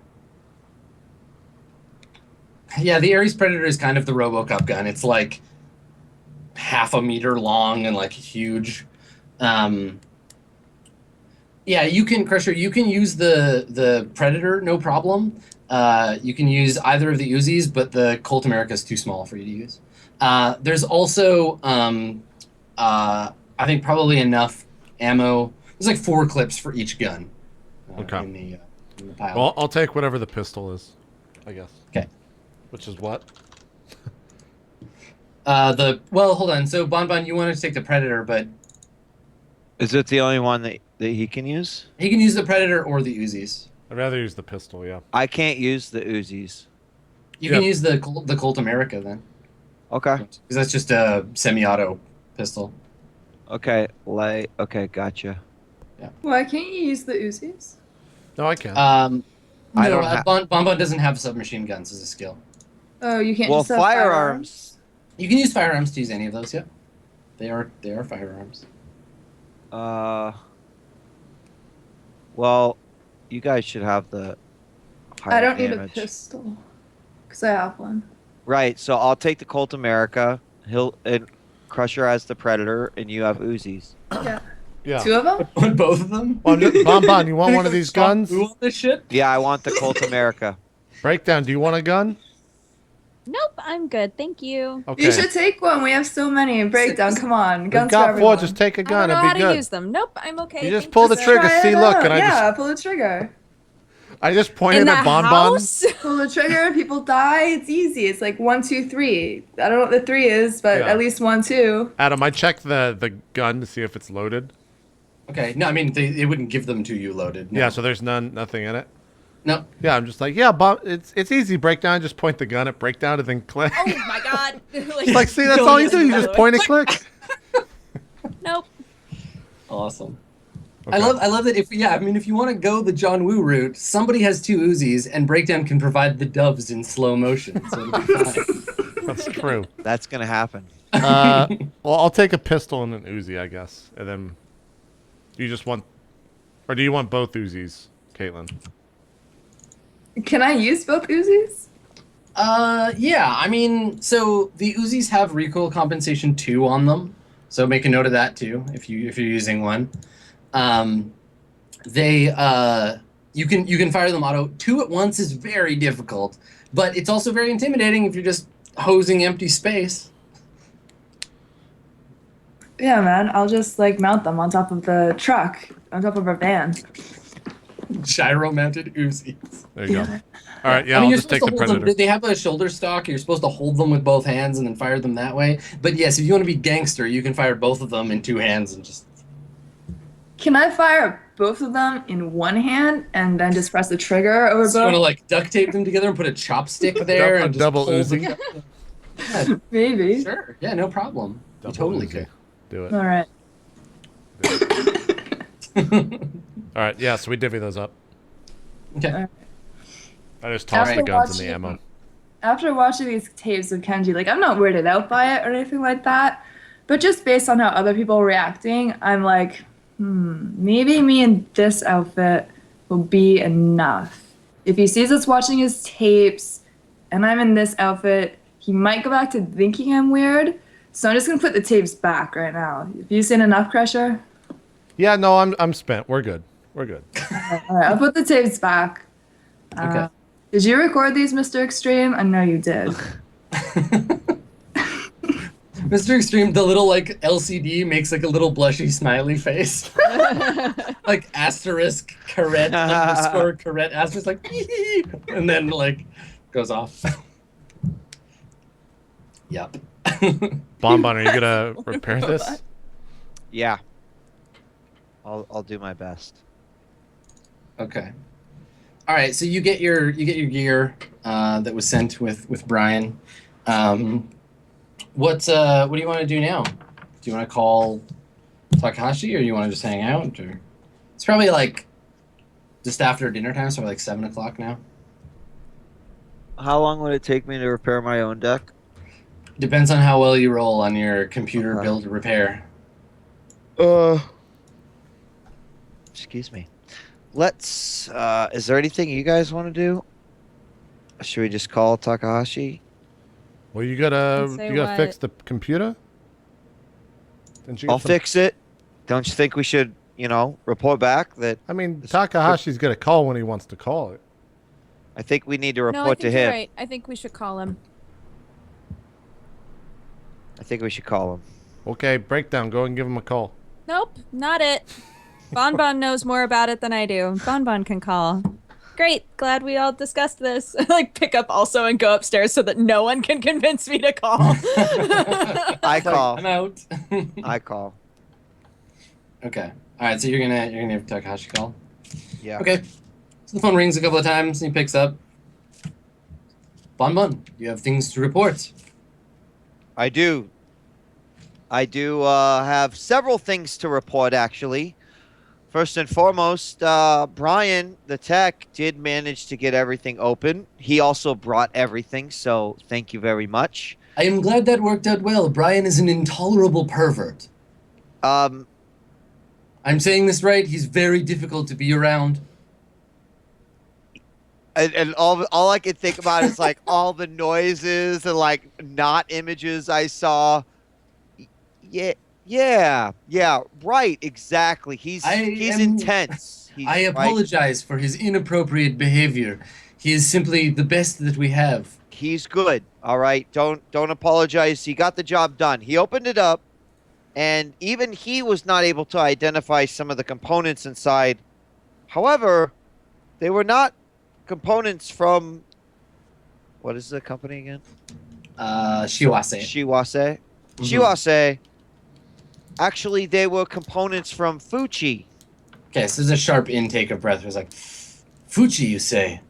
Yeah, the Ares Predator is kind of the RoboCop gun. It's like half a meter long and like huge. Yeah, you can, Crusher. You can use the Predator, no problem. You can use either of the Uzis, but the Colt America is too small for you to use. There's also, I think, probably enough ammo. There's like 4 clips for each gun. Okay. In the pile. Well, I'll take whatever the pistol is, I guess. Okay. Which is what? Well, hold on. So Bonbon, you wanted to take the Predator, but Is it the only one that that he can use? He can use the Predator or the Uzis. I'd rather use the pistol. Yeah. I can't use the Uzis. You can use the Colt America then. Okay. Because that's just a semi-auto pistol. Okay. Okay. Gotcha. Why can't you use the Uzis? No, I can. I don't Bonbon doesn't have submachine guns as a skill. Oh, you can't Well, just have firearms. You can use firearms to use any of those. Yeah, they are firearms. Well, you guys should have the. I don't need a damage. pistol. Because I have one. Right. So I'll take the Colt America. And Crusher as the Predator, and you have Uzis. Yeah. Yeah. 2 of them? Want both of them? Bonbon, you want one of these guns? Who want this shit? Yeah, I want the Colt America. Breakdown, do you want a gun? Nope, I'm good. Thank you. Okay. You should take one. We have so many. Breakdown, come on. We've Guns for got 4. everyone. Just take a I don't gun. know It'd how be to good. use them. Nope, I'm okay. You just Thank pull the sir. trigger. Try See, it look, out. and Yeah, pull the trigger. I just In pointed the at Bonbon. house? Pull the trigger, people die. It's easy. It's like 1, 2, 3. I don't know what the 3 is, but Yeah. at least 1, 2. Adam, I checked the gun to see if it's loaded. Okay, no, I mean it wouldn't give them to you loaded. No. Yeah, so there's nothing in it. No. Yeah, I'm just like, it's easy. Breakdown, just point the gun at Breakdown and then click. Oh my god. It's like, see, that's all you do. You just point and click. Nope. Awesome. Okay. I love that if you want to go the John Woo route, somebody has 2 Uzis and Breakdown can provide the doves in slow motion. So it'll be fine. That's true. That's gonna happen. Well, I'll take a pistol and an Uzi, I guess, and then you just want, or do you want both Uzis, Kaitlyn? Can I use both Uzis? Yeah, I mean, so the Uzis have recoil compensation 2 on them, so make a note of that too if you're using one. You can fire them auto. 2 at once is very difficult, but it's also very intimidating if you're just hosing empty space. Yeah, man. I'll just like mount them on top of the truck, on top of our van. Gyro-mounted Uzis. There you go. All right, yeah, I mean, I'll you're just take the supposed to hold Predator. them. They have a shoulder stock. You're supposed to hold them with both hands and then fire them that way. But yes, if you want to be gangster, you can fire both of them in 2 hands and just. Can I fire both of them in one hand and then just press the trigger over So you want to both? like duct tape them together and put a chopstick there A and just double hold Uzi? them- Yeah, Maybe. sure. Yeah, no problem. You Double totally Uzi. could. Do it. All right. All right, yeah, so we divvy those up. Okay. I just toss the After guns and the watching- ammo. After watching these tapes of Kenji, like I'm not weirded out by it or anything like that, but just based on how other people are reacting, I'm like, maybe me in this outfit will be enough. If he sees us watching his tapes and I'm in this outfit, he might go back to thinking I'm weird. So I'm just gonna put the tapes back right now. Have you seen enough, Crusher? Yeah, no, I'm spent. We're good. We're good. All right, I'll put the tapes back. Okay. Did you record these, Mr. Extreme? I know you did. Mr. Extreme, the little like LCD makes like a little blushy smiley face. Like asterisk caret underscore caret asterisk like and then like goes off. Yep. Bonbon, are you gonna repair this? Yeah. I'll do my best. Okay. All right, so you get your gear that was sent with Brian. What do you want to do now? Do you want to call Takahashi or you want to just hang out? Or it's probably like just after dinner time, so like 7 o'clock now. How long would it take me to repair my own deck? Depends on how well you roll on your computer build repair. Excuse me. Let's. Is there anything you guys want to do? Should we just call Takahashi? Well, you gotta Say fix what? the computer. Didn't you get I'll some- fix it. Don't you think we should, report back that? I mean, This- Takahashi's gonna call when he wants to call it. I think we need to No, I report think to you're him. right. I think we should call him. I think we should call him. Okay, breakdown. Go and give him a call. Nope, not it. Bonbon knows more about it than I do. Bonbon can call. Great, glad we all discussed this. Like pick up also and go upstairs so that no one can convince me to call. I call. I'm out. I call. Okay. All right, so you're gonna have Takahashi call. Yeah. Okay. So the phone rings a couple of times, and he picks up. Bon, you have things to report. I do. I do have several things to report, actually. First and foremost, Brian, the tech, did manage to get everything open. He also brought everything, so thank you very much. I am glad that worked out well. Brian is an intolerable pervert. Um, I'm saying this right? He's very difficult to be around. and all I could think about is like all the noises and like not images I saw. Yeah, right, exactly. He's intense. I apologize for his inappropriate behavior. He is simply the best that we have. He's good. All right, don't apologize. He got the job done. He opened it up, and even he was not able to identify some of the components inside. However, they were not components from, what is the company again? Shiwase. Shiwase. Mhm. Shiwase. Actually, they were components from Fuchi. Okay, so there's a sharp intake of breath. It was like, Fuchi, you say?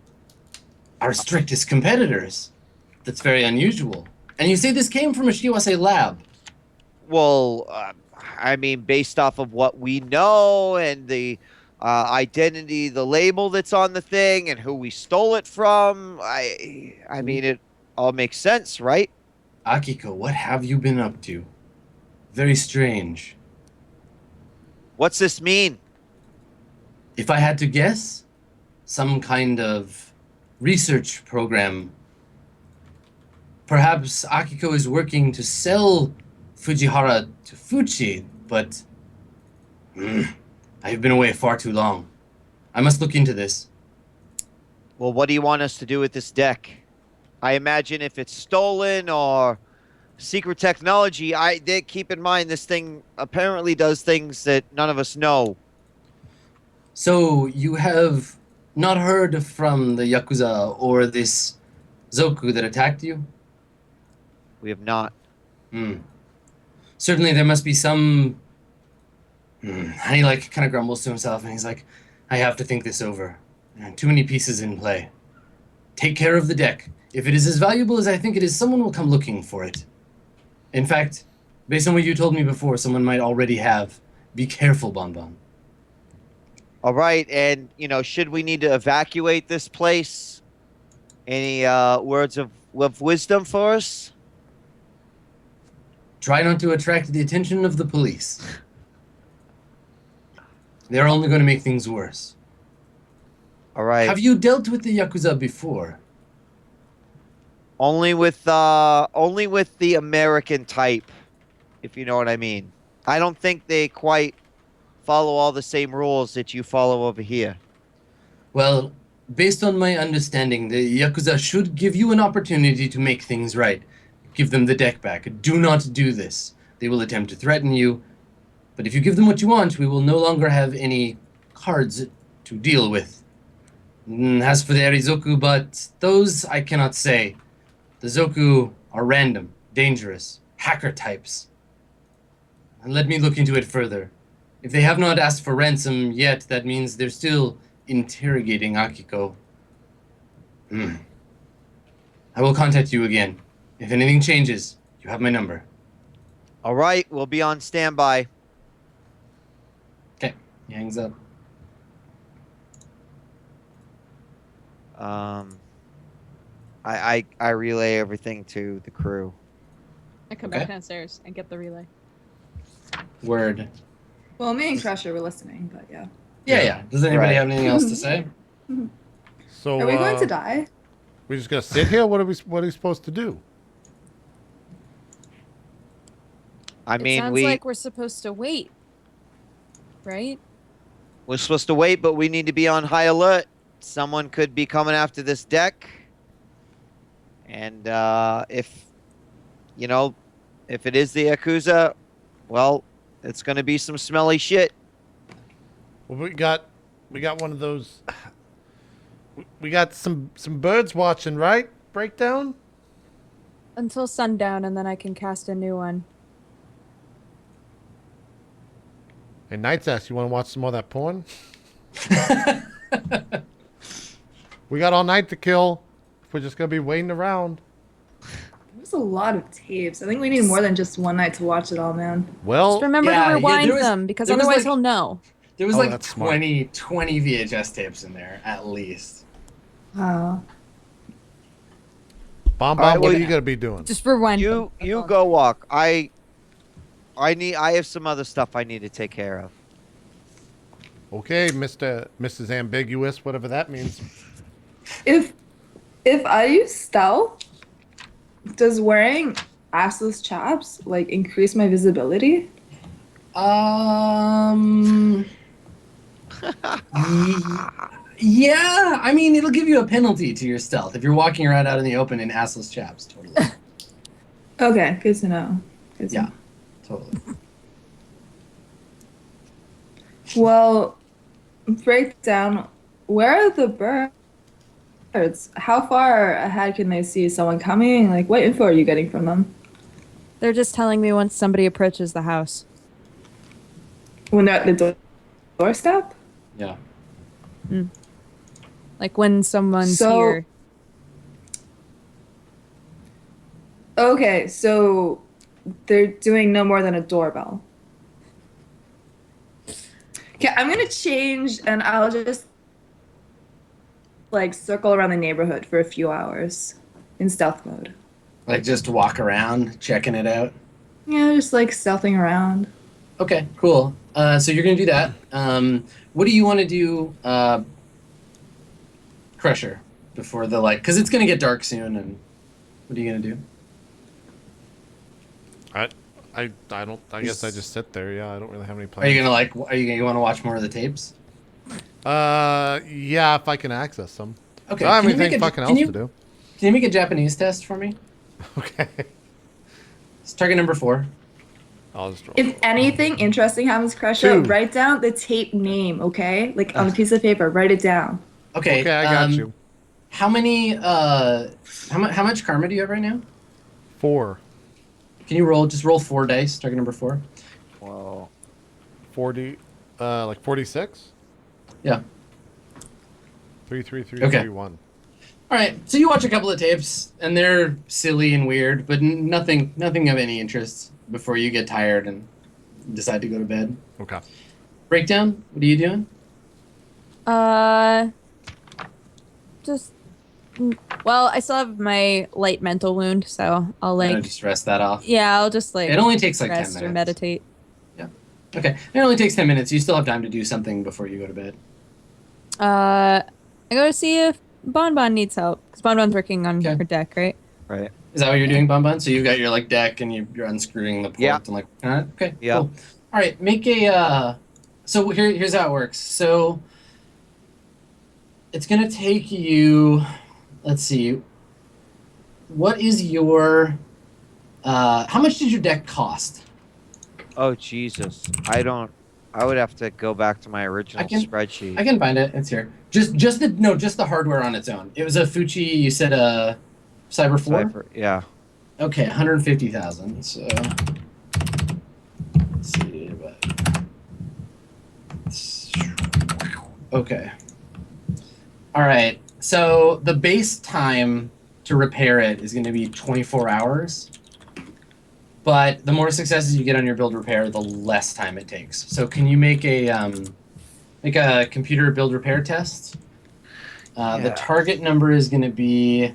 Our strictest competitors. That's very unusual. And you say this came from a Shiwase lab. Well, I mean, based off of what we know and the identity, the label that's on the thing, and who we stole it from, I mean, it all makes sense, right? Akiko, what have you been up to? Very strange. What's this mean? If I had to guess, some kind of research program. Perhaps Akiko is working to sell Fujihara to Fuchi, but I have been away far too long. I must look into this. Well, what do you want us to do with this deck? I imagine if it's stolen or secret technology, they keep in mind this thing apparently does things that none of us know. So you have not heard from the Yakuza or this Zoku that attacked you? We have not. Certainly there must be some... And he kind of grumbles to himself and he's like, I have to think this over. Too many pieces in play. Take care of the deck. If it is as valuable as I think it is, someone will come looking for it. In fact, based on what you told me before, someone might already have. Be careful, Bonbon. All right, and, should we need to evacuate this place? Any words of wisdom for us? Try not to attract the attention of the police. They're only going to make things worse. All right. Have you dealt with the Yakuza before? Only with the American type, if you know what I mean. I don't think they quite follow all the same rules that you follow over here. Well, based on my understanding, the Yakuza should give you an opportunity to make things right. Give them the deck back. Do not do this. They will attempt to threaten you. But if you give them what you want, we will no longer have any cards to deal with. As for the Arizoku, but those I cannot say. The Zoku are random, dangerous, hacker types. And let me look into it further. If they have not asked for ransom yet, that means they're still interrogating Akiko. I will contact you again. If anything changes, you have my number. All right, we'll be on standby. Okay, he hangs up. I relay everything to the crew. I come Okay. back downstairs and get the relay. Word. Well, me and Crusher were listening, but yeah. Yeah. Does anybody Right. have anything else to say? So Are we going to die? we just gonna sit here? What are we supposed to do? I It mean, sounds like we're supposed to wait, right? we're supposed to wait, but we need to be on high alert. Someone could be coming after this deck. And if it is the Yakuza, well, it's going to be some smelly shit. Well, we got one of those. We got some birds watching, right? Breakdown. Until sundown, and then I can cast a new one. Hey, Night's Ass, you want to watch some more of that porn? We got all night to kill. If we're just gonna be waiting around. There's a lot of tapes. I think we need more than just one night to watch it all, man. Well, Just remember yeah, to rewind there was- them because there was, otherwise like- he'll know. There was Oh, like that's smart. 20 VHS tapes in there at least. Wow. Bomb, All right, what well, are you yeah. gonna be doing? Just rewind. You them. go walk. I have some other stuff I need to take care of. Okay, Mrs. Ambiguous, whatever that means. If I use stealth, does wearing assless chaps like increase my visibility? Yeah, I mean, it'll give you a penalty to your stealth if you're walking around out in the open in assless chaps. Totally. Okay, good to know. Good to Yeah, know. totally. Well, break down. Where are the birds? How far ahead can they see someone coming? Like, what info are you getting from them? They're just telling me once somebody approaches the house. When they're at the doorstep? Yeah. Like when someone's So- here. Okay, so they're doing no more than a doorbell. Okay, I'm gonna change and I'll just like circle around the neighborhood for a few hours in stealth mode. Like just walk around, checking it out. Yeah, just like stealthing around. Okay, cool. So you're gonna do that. What do you want to do, Crusher, before the because it's gonna get dark soon, and what are you gonna do? I guess I just sit there. Yeah, I don't really have any Are plans. you gonna want to watch more of the tapes? Yeah, if I can access them. Okay. I don't have can you anything make a- fucking can else you- to do. Can you make a Japanese test for me? Okay. It's target number 4. I'll just roll. If anything interesting happens, Crusher, 2. write down the tape name, okay? Like on a piece of paper, write it down. Okay. Okay, I got you. How many? How much karma do you have right now? 4. Can you roll? Just roll 4 dice. Target number 4. Whoa. 40, like 46? Yeah. 3, 3, 3, Okay. 3, 1. All right. So you watch a couple of tapes, and they're silly and weird, but nothing of any interest before you get tired and decide to go to bed. Okay. Breakdown. What are you doing? Just. Well, I still have my light mental wound, so I'll You like. wanna just rest that off. Yeah, I'll just like It only takes like 10 rest minutes. or meditate. Okay. It only takes 10 minutes. You still have time to do something before you go to bed. I go to see if Bonbon needs help because Bonbon's working on Okay. her deck, right? Right. Is that what you're doing, Bun? So you've got your deck and you're unscrewing the port Yeah. and okay. Yeah. Cool. All right, make a so here's how it works. So it's gonna take you, let's see, what is your how much did your deck cost? Oh Jesus. I would have to go back to my original I spreadsheet. can find it. It's here. Just the hardware on its own. It was a Fuji. You said a Cyber 4. Cypher- Yeah. Okay, 150,000. So let's see. Okay. All right. So the base time to repair it is going to be 24 hours. But the more successes you get on your build repair, the less time it takes. So can you make a computer build repair test? The Yeah. target number is going to be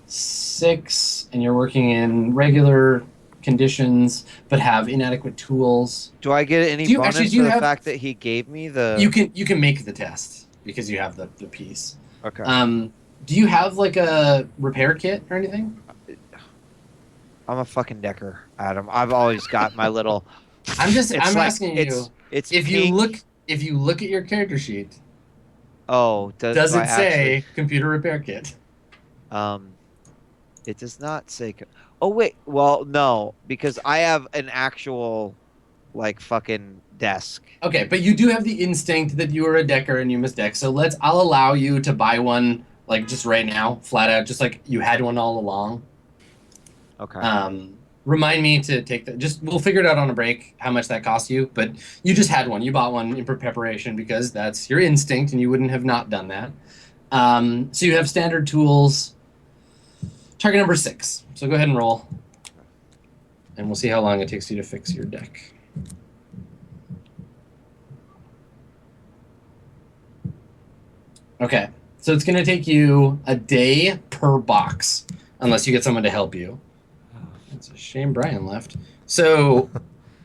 6, and you're working in regular conditions, but have inadequate tools. Do I get any Do you- bonus actually, do for you the have- fact that he gave me the? You can make the test because you have the piece. Okay. Do you have like a repair kit or anything? I'm a fucking decker, Adam. I've always got my little. I'm like- asking you It's if pink. you look at your character sheet, Oh, does do I it say computer repair kit? It does not say. Oh wait. Well, no, because I have an actual, like, fucking desk. Okay, but you do have the instinct that you are a decker and you must deck. So I'll allow you to buy one like just right now, flat out, just like you had one all along. Okay. remind me to take that. Just we'll figure it out on a break how much that costs you. But you just had one. You bought one in preparation because that's your instinct, and you wouldn't have not done that. So you have standard tools. Target number 6. So go ahead and roll, and we'll see how long it takes you to fix your deck. Okay, so it's going to take you a day per box, unless you get someone to help you. It's a shame Brian left. So,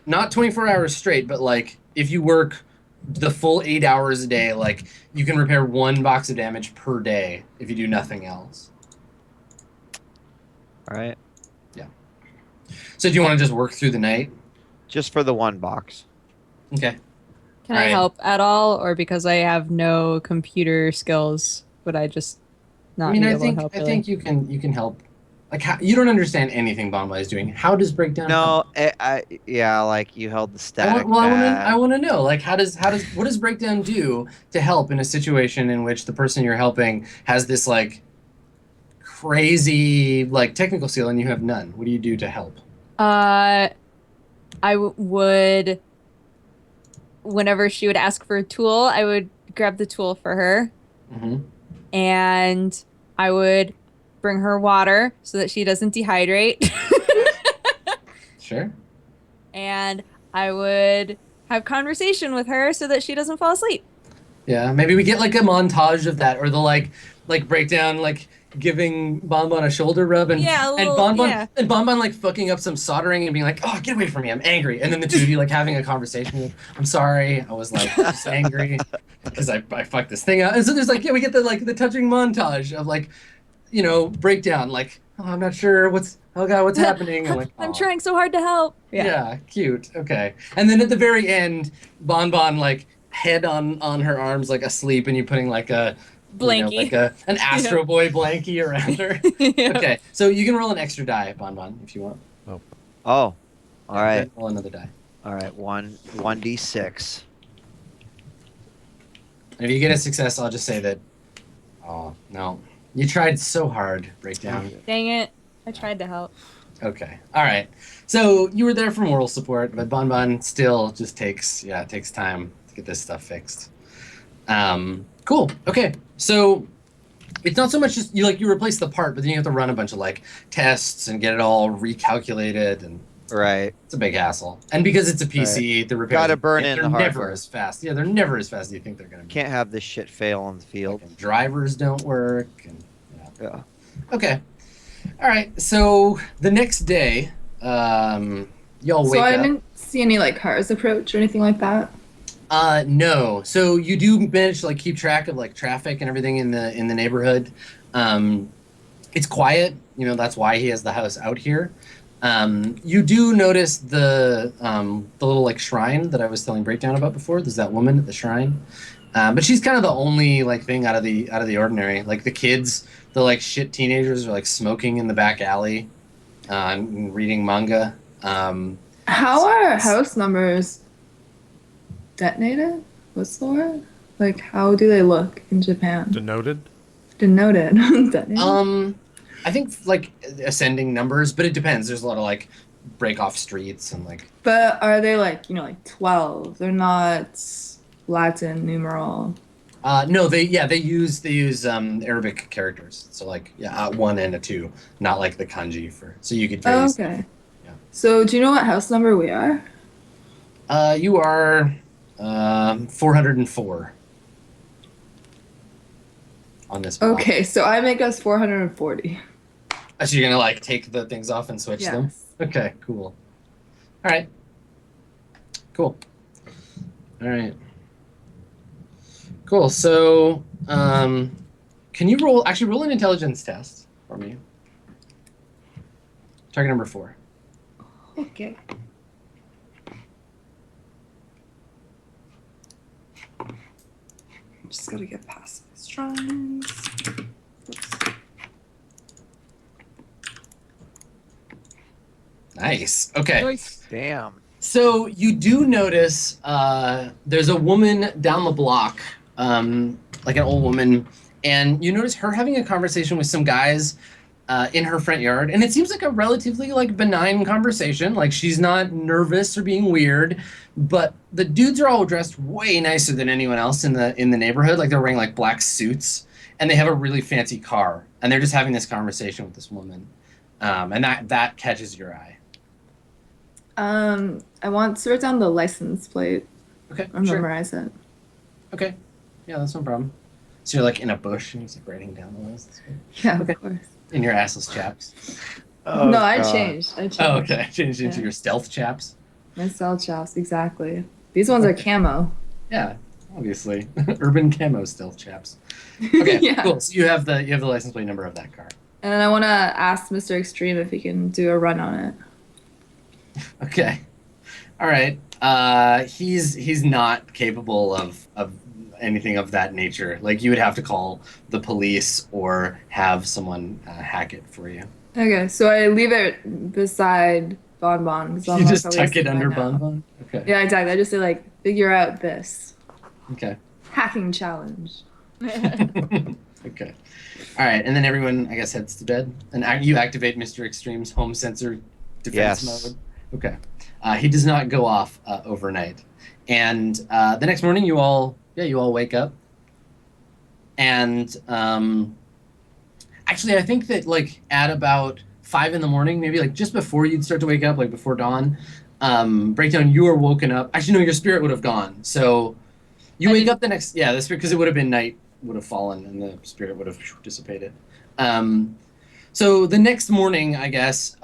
not 24 hours straight, but like if you work the full 8 hours a day, like you can repair 1 box of damage per day if you do nothing else. All right. Yeah. So do you want to just work through the night? Just for the 1 box. Okay. Can All I right. help at all, or because I have no computer skills, would I just not I mean, be I able think to help? I really? think you can help. Like you don't understand anything Bonbon is doing. How does breakdown help? No, yeah, like you held the static I back. want to know, like, what does breakdown do to help in a situation in which the person you're helping has this like crazy like technical skill and you have none? What do you do to help? Would, whenever she would ask for a tool, I would grab the tool for her, Mm-hmm. and I would bring her water so that she doesn't dehydrate. Sure. And I would have conversation with her so that she doesn't fall asleep. Yeah, maybe we get like a montage of that, or the like breakdown, like giving Bonbon a shoulder rub, and Yeah, a little- Bonbon yeah. and Bonbon like fucking up some soldering and being like, "Oh, get away from me! I'm angry." And then the two of you like having a conversation. Like, I'm sorry, I was like just angry because I fucked this thing up. And so there's like we get the touching montage of like, breakdown. Like, oh, I'm not sure what's happening. I'm like, I'm "Aw." trying so hard to help. Yeah, cute. Okay. And then at the very end, Bonbon like head on her arms like asleep, and you putting like a Blankie. like an Astro Boy blankie around her. Yeah. Okay. So you can roll an extra die, Bonbon, if you want. Oh, all Yeah, right, roll another die. all right. 1d6. And if you get a success, I'll just say that. Oh no, you tried so hard. Breakdown. Dang it. I tried to help. Okay. All right. So you were there for moral support, but Bonbon still just takes time to get this stuff fixed. Cool. Okay. So it's not so much just you replace the part, but then you have to run a bunch of like tests and get it all recalculated, and Right. it's a big hassle. And because it's a PC, the repairs Gotta burn in they're the never hardware. as fast. Yeah, they're never as fast as you think they're gonna be. Can't have this shit fail on the field. Like, drivers don't work. And, Yeah. Okay. All right. So the next day, y'all So wake I up. didn't see any like cars approach or anything like that. No. So you do manage to like keep track of like traffic and everything in the neighborhood. It's quiet. That's why he has the house out here. You do notice the little like shrine that I was telling Breakdown about before. There's that woman at the shrine, but she's kind of the only like thing out of the ordinary. Like the kids, the like shit teenagers are like smoking in the back alley, and reading manga. How are house numbers detonated? What's the word? Like, how do they look in Japan? Denoted? Denoted. Detonated? I think like ascending numbers, but it depends. There's a lot of like break off streets and like. But are they like 12? They're not Latin numeral. No, they use Arabic characters. So like a 1 and a 2, not like the kanji for. So you could. Oh, use, okay. Yeah. So do you know what house number we are? You are 404 on this block. Okay, so I make us 440. So you're gonna like take the things off and switch them? Yes. Okay, cool. All right. Cool. All right. Cool. So, can you roll an intelligence test for me? Target number 4. Okay. Just gotta get past these shrines. Oops. Nice. Okay. Damn. So you do notice there's a woman down the block, like an old woman, and you notice her having a conversation with some guys in her front yard, and it seems like a relatively like benign conversation. Like she's not nervous or being weird, but the dudes are all dressed way nicer than anyone else in the neighborhood. Like they're wearing like black suits, and they have a really fancy car, and they're just having this conversation with this woman, and that catches your eye. I want to write down the license plate Okay, or sure. memorize it. Okay, yeah, that's no problem. So you're like in a bush and he's like writing down the list Yeah, Okay. of course. in your assless chaps. Oh, No, I God. changed. Oh, okay. Changed into Yeah. your stealth chaps. My cell chaps, exactly. These ones are camo. Yeah, obviously, urban camo stealth chaps. Okay, Yeah. cool. So you have the license plate number of that car. And then I want to ask Mr. Extreme if he can do a run on it. Okay, all right. He's not capable of anything of that nature. Like you would have to call the police or have someone hack it for you. Okay, so I leave it beside Bon Bon. 'cause Bon You Bon's just probably tuck it asleep by under now. Bon Bon. Okay. Yeah, exactly. I just say like, figure out this Okay. hacking challenge. Okay. All right, and then everyone, I guess, heads to bed, and you activate Mr. Extreme's home sensor defense Yes. mode. Okay. He does not go off overnight, and the next morning, you all wake up, and actually, I think that like at about 5 a.m, maybe like just before you'd start to wake up, like before dawn, Breakdown, you are woken up. Actually, no, your spirit would have gone. So you I wake didn't- up the next, yeah, that's because it would have been night, would have fallen, and the spirit would have dissipated. So the next morning, I guess,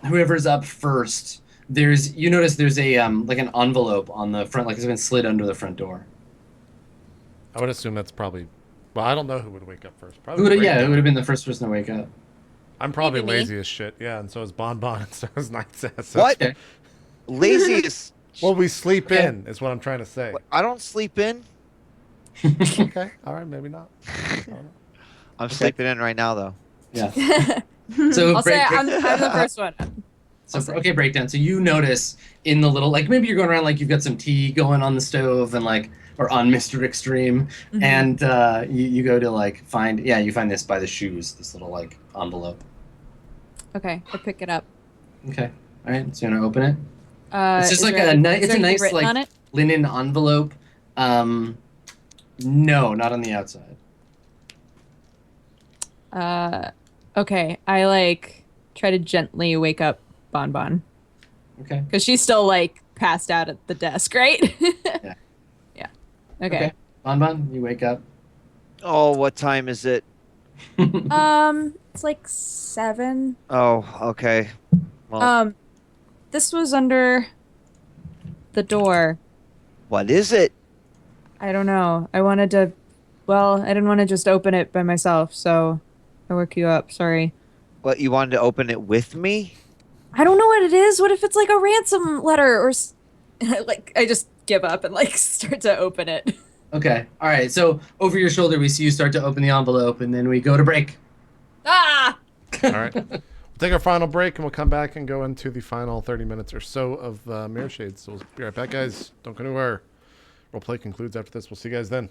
whoever's up first, you notice there's a like an envelope on the front, like it's been slid under the front door. I would assume that's probably. Well, I don't know who would wake up first. Who Probably. would, yeah, Breakdown. it would have been the first person to wake up. I'm probably Maybe me. lazy as shit. Yeah, and so is Bon Bon, and so is Night's Ass. What? Okay. Lazy is. Well, we sleep Okay. in, is what I'm trying to say. I don't sleep in. Okay, all right, maybe not. I don't know. I'm sleeping in right now, though. Yeah. So I'll say break- I'm the first one. So okay, Breakdown. So you notice in the little, like maybe you're going around, like you've got some tea going on the stove and like, or on Mr. Extreme, Mhm. and you go to like you find this by the shoes, this little like envelope. Okay, I pick it up. Okay, all right. So you want to open it? It's just is like there- a is nice, it's there a anything nice written like on it? linen envelope. No, not on the outside. Okay, I like try to gently wake up Bon Bon Okay. because she's still like passed out at the desk, right? Yeah. Yeah. Okay. Bon Bon, you wake up. Oh, what time is it? It's like 7. Oh, okay. Well, This was under the door. what is it? I don't know. I wanted to. Well, I didn't want to just open it by myself, so I woke you up. Sorry. What, you wanted to open it with me? I don't know what it is. What if it's like a ransom letter or like I just give up and like start to open it. Okay. All right. So over your shoulder, we see you start to open the envelope, and then we go to break. Ah! All right. We'll take our final break, and we'll come back and go into the final 30 minutes or so of Mirrorshades. So we'll be right back, guys. Don't go anywhere. Roleplay concludes after this. We'll see you guys then.